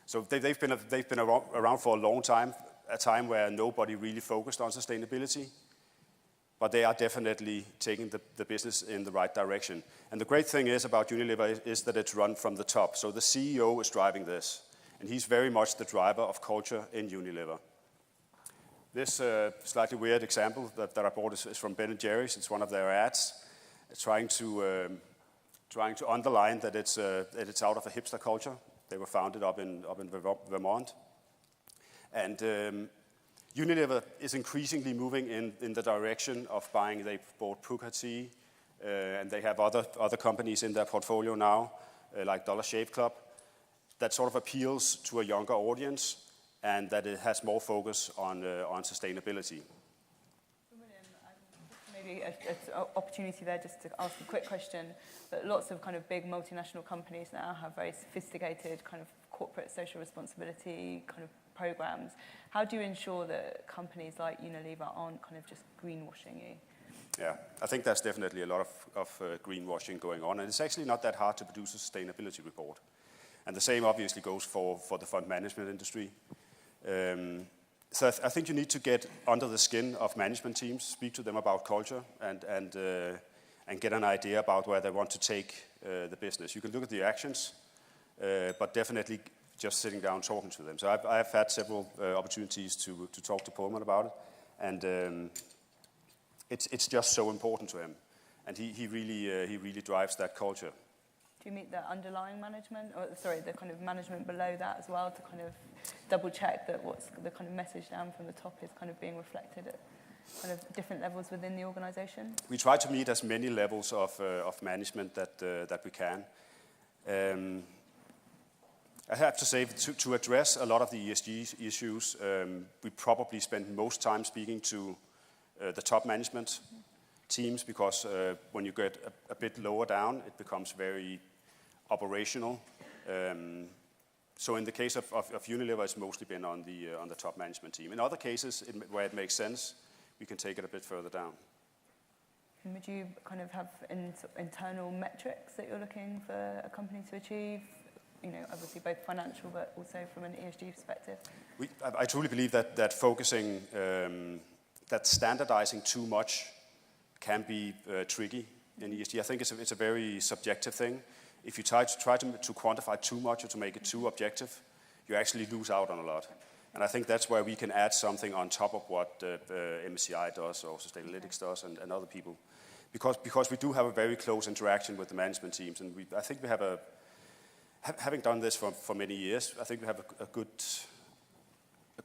So they've been around for a long time, a time where nobody really focused on sustainability. But they are definitely taking the business in the right direction. And the great thing is about Unilever is that it's run from the top. So the CEO is driving this. And he's very much the driver of culture in Unilever. This slightly weird example that I bought is from Ben & Jerry's. It's one of their ads. It's trying to underline that it's out of a hipster culture. They were founded up in Vermont. And Unilever is increasingly moving in the direction of buying. They bought Puka Tea, and they have other companies in their portfolio now, like Dollar Shave Club, that sort of appeals to a younger audience, and that it has more focus on sustainability. William, maybe an opportunity there just to ask a quick question. But lots of kind of big multinational companies now have very sophisticated kind of corporate social responsibility kind of programs. How do you ensure that companies like Unilever aren't kind of just greenwashing you? Yeah, I think there's definitely a lot of greenwashing going on, and it's actually not that hard to produce a sustainability report. And the same obviously goes for the fund management industry. So I think you need to get under the skin of management teams, speak to them about culture, and get an idea about where they want to take the business. You can look at the actions, but definitely just sitting down talking to them. So I've had several opportunities to talk to Pullman about it, and it's just so important to him, and he really drives that culture. Do you meet the underlying management, or sorry, the kind of management below that as well, to kind of double check that what's the kind of message down from the top is kind of being reflected at kind of different levels within the organisation? We try to meet as many levels of management that we can. I have to say, to address a lot of the ESG issues, we probably spend most time speaking to the top management teams, because when you get a bit lower down, it becomes very operational. So in the case of Unilever, it's mostly been on the top management team. In other cases, where it makes sense, we can take it a bit further down. And would you kind of have internal metrics that you're looking for a company to achieve? You know, obviously both financial, but also from an ESG perspective. I truly believe that focusing, that standardizing too much can be tricky in ESG. I think it's a very subjective thing. If you try to quantify too much or to make it too objective, you actually lose out on a lot. And I think that's where we can add something on top of what MSCI does or Sustainalytics does and other people. Because we do have a very close interaction with the management teams, and I think we have having done this for many years, I think we have a good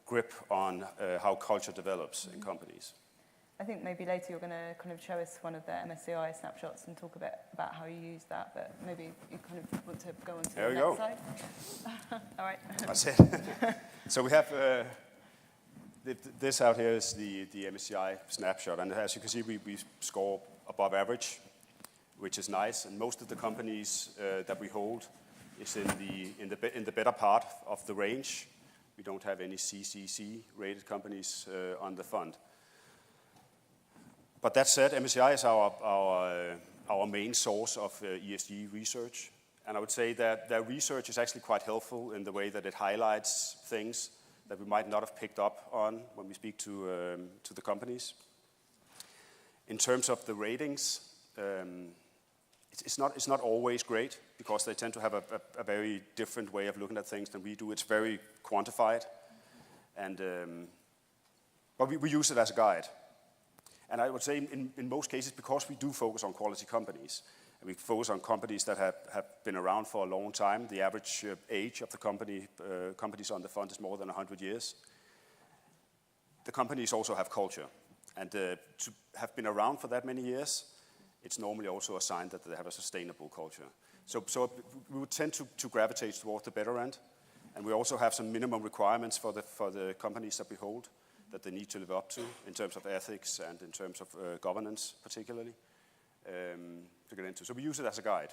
grip on how culture develops in companies. I think maybe later you're going to kind of show us one of the MSCI snapshots and talk a bit about how you use that, but maybe you kind of want to go on to the next slide. All right. That's it. So we have this out here is the MSCI snapshot, and as you can see, we score above average, which is nice. And most of the companies that we hold is in the better part of the range. We don't have any CCC rated companies on the fund. But that said, MSCI is our main source of ESG research. And I would say that their research is actually quite helpful in the way that it highlights things that we might not have picked up on when we speak to the companies. In terms of the ratings, it's not always great because they tend to have a very different way of looking at things than we do. It's very quantified, and but we use it as a guide. And I would say in most cases, because we do focus on quality companies, and we focus on companies that have been around for a long time. The average age of the companies on the fund is more than 100 years. The companies also have culture. And to have been around for that many years, it's normally also a sign that they have a sustainable culture. So we would tend to gravitate towards the better end. And we also have some minimum requirements for the companies that we hold that they need to live up to in terms of ethics and in terms of governance, particularly, to get into. So we use it as a guide.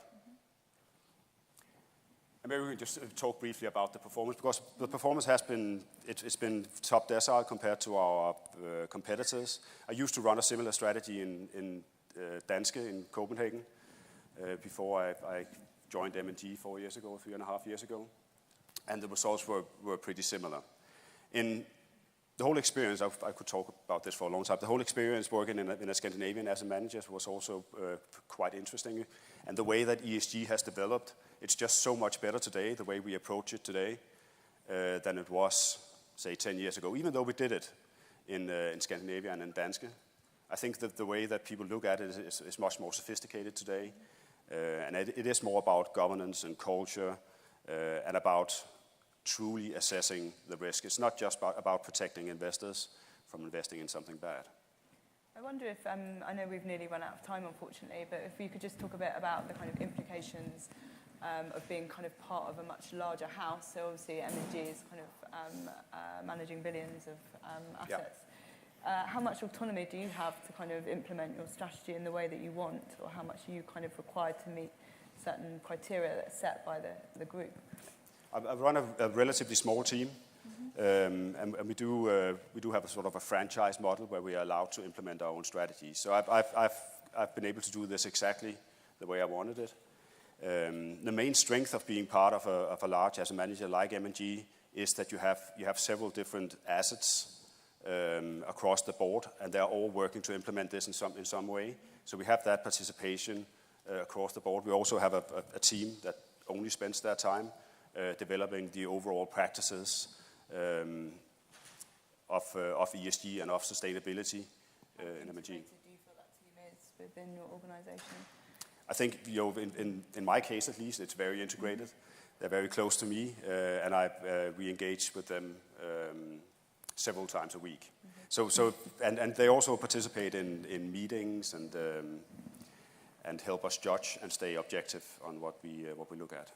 And maybe we can just talk briefly about the performance, because the performance has been, it's been top decile compared to our competitors. I used to run a similar strategy in Danske in Copenhagen before I joined M&G 4 years ago, 3.5 years ago. And the results were pretty similar. In the whole experience, I could talk about this for a long time, the whole experience working in a Scandinavian asset manager was also quite interesting. And the way that ESG has developed, it's just so much better today, the way we approach it today, than it was, say, 10 years ago, even though we did it in Scandinavia and in Danske. I think that the way that people look at it is much more sophisticated today. And it is more about governance and culture and about truly assessing the risk. It's not just about protecting investors from investing in something bad. I wonder if, I know we've nearly run out of time, unfortunately, but if you could just talk a bit about the kind of implications of being kind of part of a much larger house. So obviously M&G is kind of managing billions of assets. Yeah. How much autonomy do you have to kind of implement your strategy in the way that you want, or how much are you kind of required to meet certain criteria that's set by the group? I run a relatively small team, and we do have a sort of a franchise model where we are allowed to implement our own strategy. So I've been able to do this exactly the way I wanted it. The main strength of being part of a large asset manager like M&G is that you have several different assets across the board, and they're all working to implement this in some way. So we have that participation across the board. We also have a team that only spends their time developing the overall practices of ESG and of sustainability in M&G. Do you feel that team is within your organization? I think, in my case at least, it's very integrated. They're very close to me, and we engage with them several times a week. So they also participate in meetings and help us judge and stay objective on what we look at.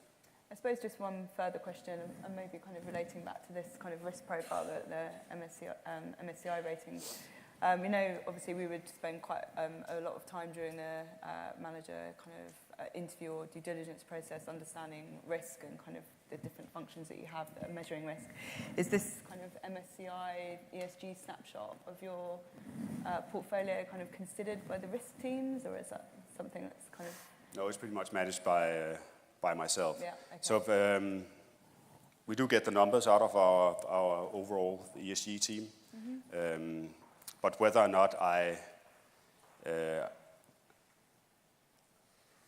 I suppose just one further question, and maybe kind of relating back to this kind of risk profile that the MSCI ratings. Obviously we would spend quite a lot of time during the manager kind of interview or due diligence process understanding risk and kind of the different functions that you have that are measuring risk. Is this kind of MSCI ESG snapshot of your portfolio kind of considered by the risk teams, or is that something that's kind of... No, it's pretty much managed by myself. Yeah, okay. So we do get the numbers out of our overall ESG team. But whether or not I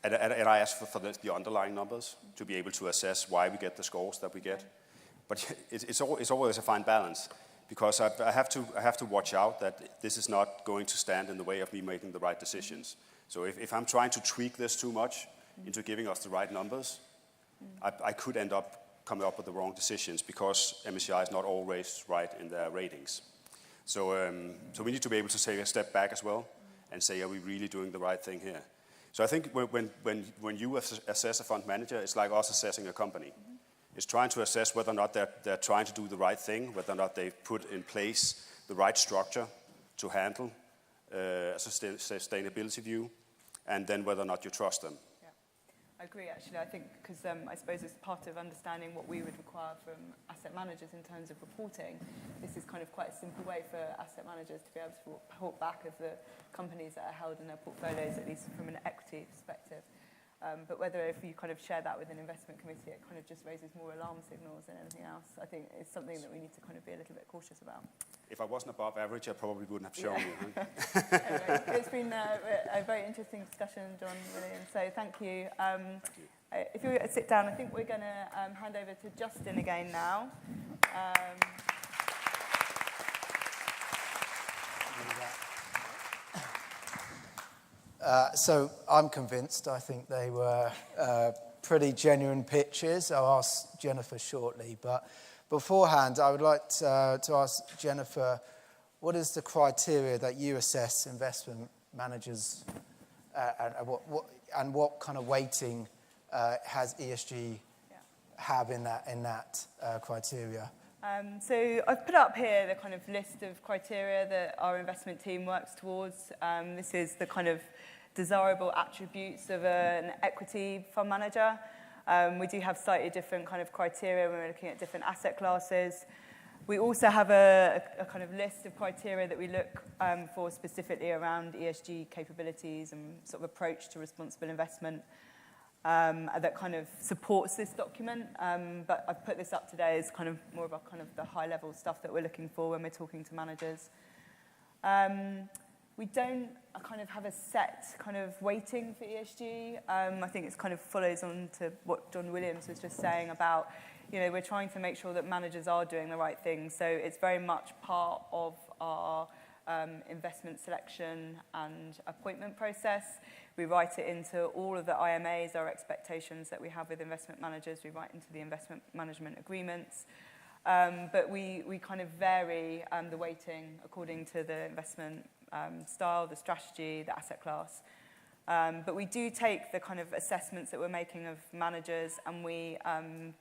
ask for the underlying numbers to be able to assess why we get the scores that we get. But it's always a fine balance, because I have to watch out that this is not going to stand in the way of me making the right decisions. So if I'm trying to tweak this too much into giving us the right numbers, I could end up coming up with the wrong decisions, because MSCI is not always right in their ratings. So we need to be able to take a step back as well and say, are we really doing the right thing here? So I think when you assess a fund manager, it's like us assessing a company. It's trying to assess whether or not they're trying to do the right thing, whether or not they've put in place the right structure to handle a sustainability view, and then whether or not you trust them. I agree, actually. I think because I suppose it's part of understanding what we would require from asset managers in terms of reporting. This is kind of quite a simple way for asset managers to be able to report back of the companies that are held in their portfolios, at least from an equity perspective. But whether if you kind of share that with an investment committee, it kind of just raises more alarm signals than anything else. I think it's something that we need to kind of be a little bit cautious about. If I wasn't above average, I probably wouldn't have shown you. Anyway, it's been a very interesting discussion, John, William. So thank you. If you sit down, I think we're going to hand over to Justin again now. So I'm convinced. I think they were pretty genuine pitches. I'll ask Jennifer shortly. But beforehand, I would like to ask Jennifer, what is the criteria that you assess investment managers and what kind of weighting has ESG have in that criteria? So I've put up here the kind of list of criteria that our investment team works towards. This is the kind of desirable attributes of an equity fund manager. We do have slightly different kind of criteria when we're looking at different asset classes. We also have a kind of list of criteria that we look for specifically around ESG capabilities and sort of approach to responsible investment. That kind of supports this document, but I've put this up today as kind of more of a kind of the high-level stuff that we're looking for when we're talking to managers. We don't kind of have a set kind of weighting for ESG. I think it kind of follows on to what John Williams was just saying about, we're trying to make sure that managers are doing the right thing. So it's very much part of our investment selection and appointment process. We write it into all of the IMAs, our expectations that we have with investment managers. We write into the investment management agreements. But we kind of vary the weighting according to the investment style, the strategy, the asset class. But we do take the kind of assessments that we're making of managers and we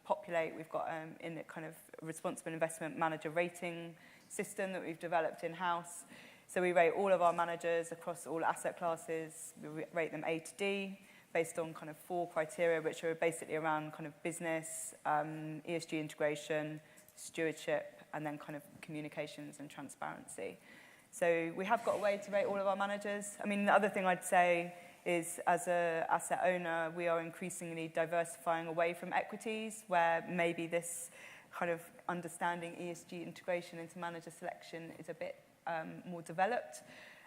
populate. We've got in a kind of responsible investment manager rating system that we've developed in-house. So we rate all of our managers across all asset classes. We rate them A to D based on kind of 4 criteria, which are basically around kind of business, ESG integration, stewardship, and then kind of communications and transparency. So we have got a way to rate all of our managers. I mean, the other thing I'd say is as an asset owner, we are increasingly diversifying away from equities, where maybe this kind of understanding ESG integration into manager selection is a bit more developed.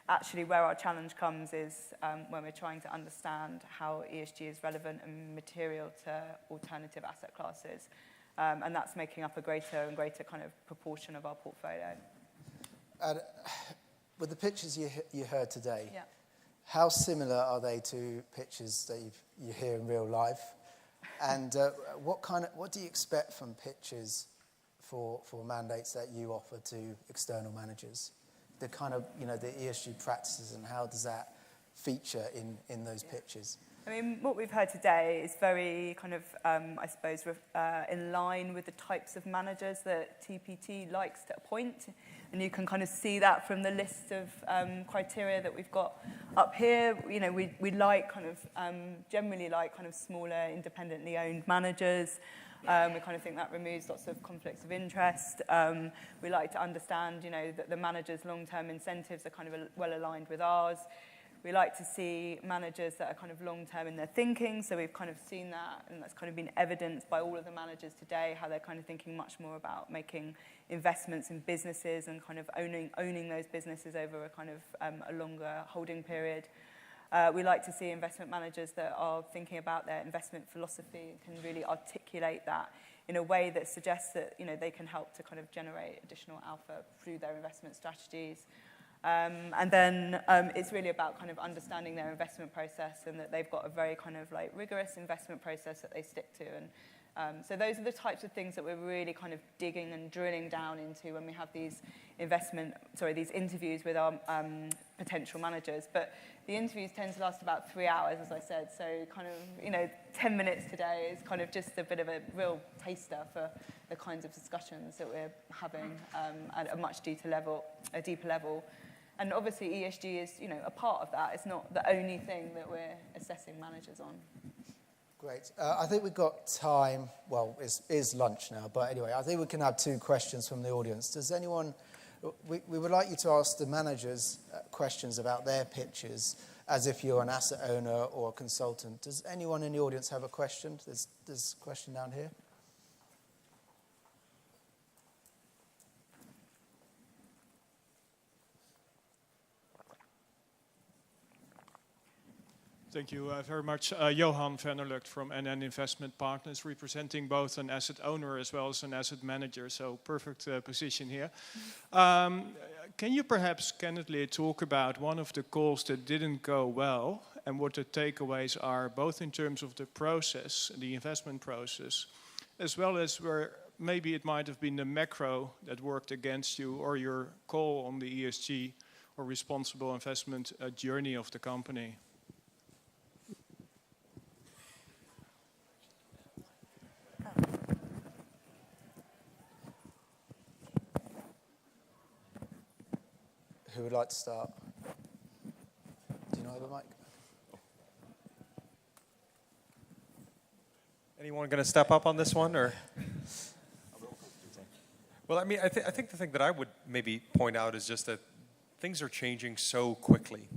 Actually, where our challenge comes is when we're trying to understand how ESG is relevant and material to alternative asset classes. And that's making up a greater and greater kind of proportion of our portfolio. With the pitches you heard today, how similar are they to pitches that you hear in real life? And what do you expect from pitches for mandates that you offer to external managers? The kind of, the ESG practices and how does that feature in those pitches? I mean, what we've heard today is very kind of, I suppose, in line with the types of managers that TPT likes to appoint. And you can kind of see that from the list of criteria that we've got up here. We like kind of, generally like kind of smaller, independently owned managers. We kind of think that removes lots of conflicts of interest. We like to understand, that the managers' long-term incentives are kind of well aligned with ours. We like to see managers that are kind of long-term in their thinking. So we've kind of seen that, and that's kind of been evidenced by all of the managers today, how they're kind of thinking much more about making investments in businesses and kind of owning those businesses over a kind of a longer holding period. We like to see investment managers that are thinking about their investment philosophy and can really articulate that in a way that suggests that they can help to kind of generate additional alpha through their investment strategies. And then it's really about kind of understanding their investment process and that they've got a very kind of like rigorous investment process that they stick to. And so those are the types of things that we're really kind of digging and drilling down into when we have these these interviews with our potential managers. But the interviews tend to last about 3 hours, as I said. So kind of, 10 minutes today is kind of just a bit of a real taster for the kinds of discussions that we're having at a much deeper level. And obviously ESG is, a part of that. It's not the only thing that we're assessing managers on. Great. I think we've got time. Well, it's lunch now, but anyway, I think we can have 2 questions from the audience. Does anyone... We would like you to ask the managers questions about their pitches as if you're an asset owner or a consultant. Does anyone in the audience have a question? There's a question down here. Thank you very much. Johan van der Lugt from NN Investment Partners, representing both an asset owner as well as an asset manager, so perfect position here. Can you perhaps candidly talk about one of the calls that didn't go well and what the takeaways are, both in terms of the process, the investment process, as well as where maybe it might have been the macro that worked against you or your call on the ESG or responsible investment journey of the company? Who would like to start? Do you know the mic? Anyone going to step up on this one, or? Well, I mean, I think the thing that I would maybe point out is just that things are changing so quickly,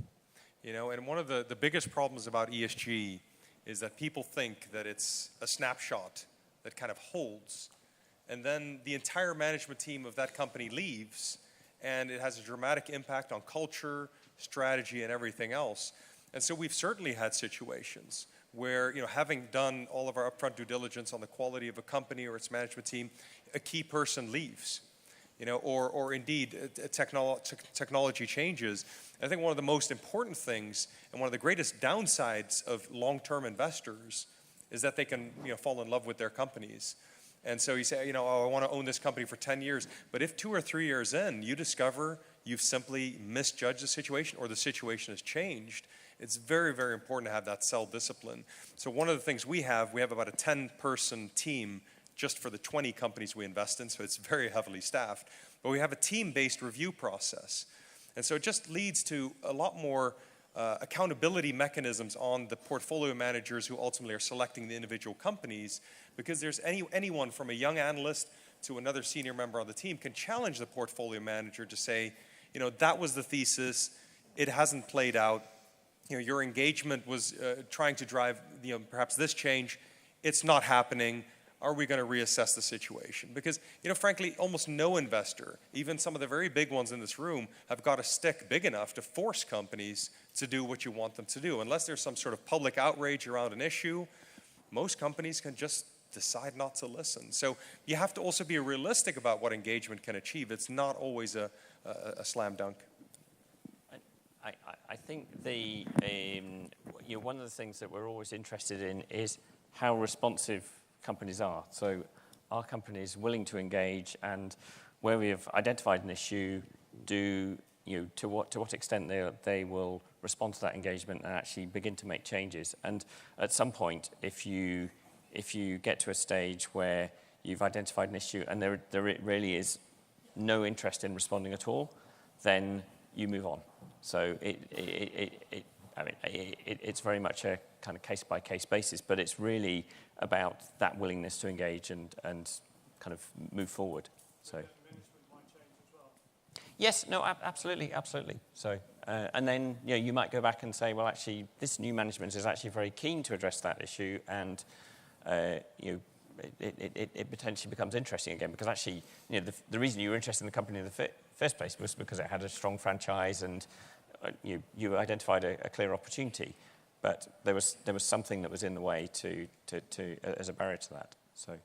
and one of the biggest problems about ESG is that people think that it's a snapshot that kind of holds, and then the entire management team of that company leaves, and it has a dramatic impact on culture, strategy, and everything else. And so we've certainly had situations where, having done all of our upfront due diligence on the quality of a company or its management team, a key person leaves, or indeed technology changes. I think one of the most important things and one of the greatest downsides of long-term investors is that they can, fall in love with their companies. And so you say, I want to own this company for 10 years. But if 2 or 3 years in, you discover you've simply misjudged the situation or the situation has changed, it's very, very important to have that cell discipline. So one of the things we have about a 10-person team just for the 20 companies we invest in, so it's very heavily staffed. But we have a team-based review process. And so it just leads to a lot more accountability mechanisms on the portfolio managers who ultimately are selecting the individual companies, because there's anyone from a young analyst to another senior member on the team can challenge the portfolio manager to say, that was the thesis, it hasn't played out, your engagement was trying to drive, perhaps this change, it's not happening. Are we going to reassess the situation? Because, frankly, almost no investor, even some of the very big ones in this room, have got a stick big enough to force companies to do what you want them to do. Unless there's some sort of public outrage around an issue, most companies can just decide not to listen. So you have to also be realistic about what engagement can achieve. It's not always a slam dunk. I think one of the things that we're always interested in is how responsive companies are. So are companies willing to engage, and where we have identified an issue, to what extent they will respond to that engagement and actually begin to make changes. And at some point, if you get to a stage where you've identified an issue and there really is no interest in responding at all, then you move on. So it's very much a kind of case-by-case basis, but it's really about that willingness to engage and kind of move forward. So. Yes, no, absolutely. So, and then you might go back and say, well, actually, this new management is actually very keen to address that issue, and it potentially becomes interesting again, because actually, the reason you were interested in the company in the first place was because it had a strong franchise, and you identified a clear opportunity, but there was something that was in the way to as a barrier to that. So.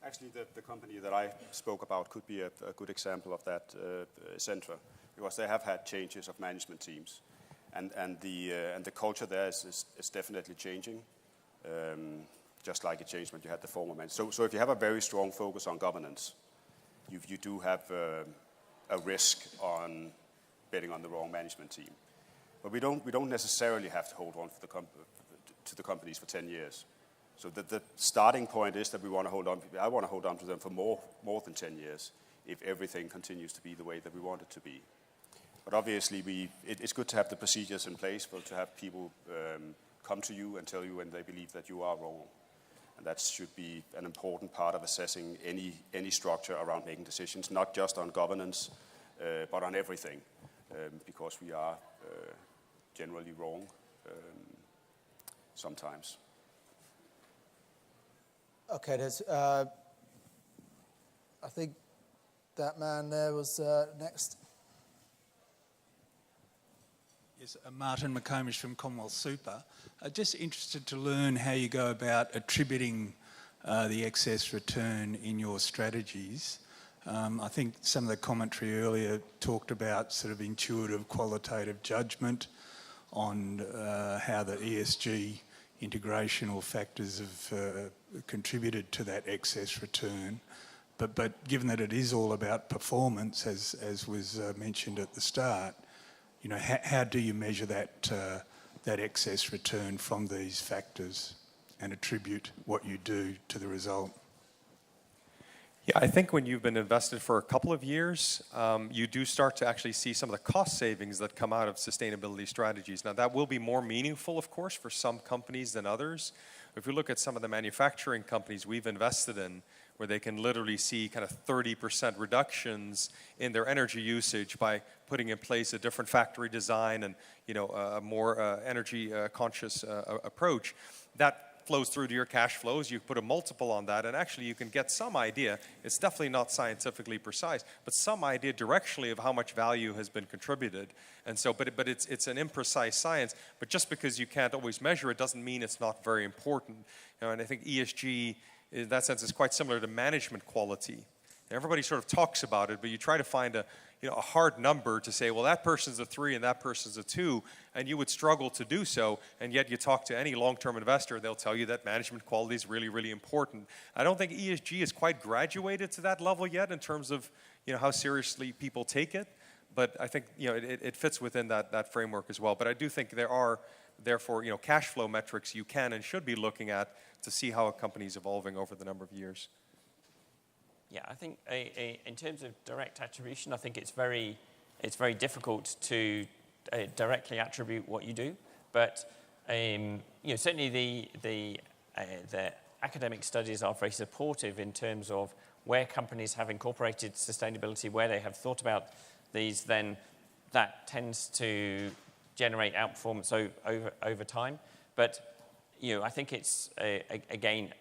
Actually, the company that I spoke about could be a good example of that, Centra, because they have had changes of management teams, and the culture there is definitely changing, just like it changed when you had the former management. So if you have a very strong focus on governance, you do have a risk on betting on the wrong management team. But we don't necessarily have to hold on to the companies for 10 years. So the starting point is that I want to hold on to them for more than 10 years if everything continues to be the way that we want it to be. But obviously, it's good to have the procedures in place to have people come to you and tell you when they believe that you are wrong. And that should be an important part of assessing any structure around making decisions, not just on governance, but on everything, because we are generally wrong sometimes. Okay, I think that man there was next. Yes, Martin McComish from Commonwealth Super. Just interested to learn how you go about attributing the excess return in your strategies. I think some of the commentary earlier talked about sort of intuitive qualitative judgment on how the ESG integrational factors have contributed to that excess return. But given that it is all about performance, as was mentioned at the start, you know, how do you measure that excess return from these factors and attribute what you do to the result? Yeah, I think when you've been invested for a couple of years, you do start to actually see some of the cost savings that come out of sustainability strategies. Now, that will be more meaningful, of course, for some companies than others. If we look at some of the manufacturing companies we've invested in, where they can literally see kind of 30% reductions in their energy usage by putting in place a different factory design and, you know, a more energy conscious approach, that flows through to your cash flows. You put a multiple on that, and actually you can get some idea. It's definitely not scientifically precise, but some idea directionally of how much value has been contributed. And so, but it's an imprecise science. But just because you can't always measure it doesn't mean it's not very important. You know, and I think ESG, in that sense, is quite similar to management quality. Everybody sort of talks about it, but you try to find a hard number to say, well, that person's a 3 and that person's a 2, and you would struggle to do so, and yet you talk to any long-term investor, they'll tell you that management quality is really, really important. I don't think ESG is quite graduated to that level yet in terms of, you know, how seriously people take it, but I think, you know, it fits within that framework as well. But I do think there are, therefore, you know, cash flow metrics you can and should be looking at to see how a company is evolving over the number of years. Yeah, I think in terms of direct attribution, I think it's very difficult to directly attribute what you do. But you know, certainly the academic studies are very supportive in terms of where companies have incorporated sustainability, where they have thought about these. Then that tends to generate outperformance over time. But you know, I think it's again,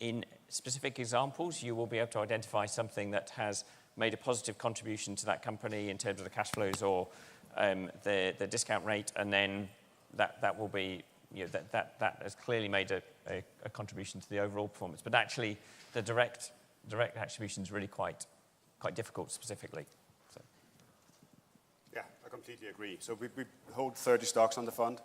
in specific examples, you will be able to identify something that has made a positive contribution to that company in terms of the cash flows or the discount rate, and then that will be, you know, that has clearly made a contribution to the overall performance. But actually, the direct attribution is really quite difficult specifically. So. Yeah, I completely agree. So we hold 30 stocks on the fund,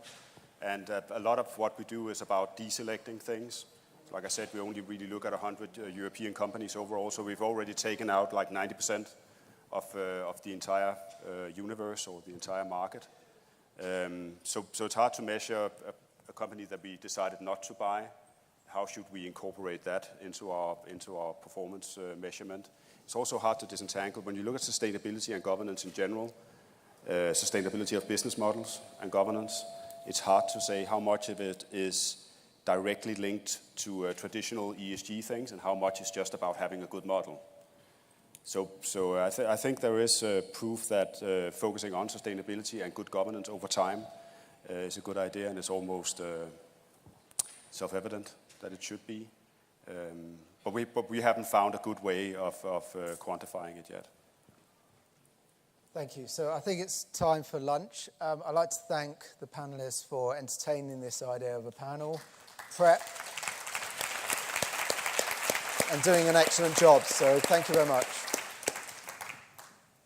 and a lot of what we do is about deselecting things. Like I said, we only really look at 100 European companies overall, so we've already taken out like 90% of the entire universe or the entire market. So it's hard to measure a company that we decided not to buy. How should we incorporate that into our performance measurement? It's also hard to disentangle. When you look at sustainability and governance in general, sustainability of business models and governance, it's hard to say how much of it is directly linked to traditional ESG things and how much is just about having a good model. So I think there is proof that focusing on sustainability and good governance over time is a good idea, and it's almost self-evident that it should be. But we haven't found a good way of quantifying it yet. Thank you. So I think it's time for lunch. I'd like to thank the panelists for entertaining this idea of a panel prep and doing an excellent job. So thank you very much.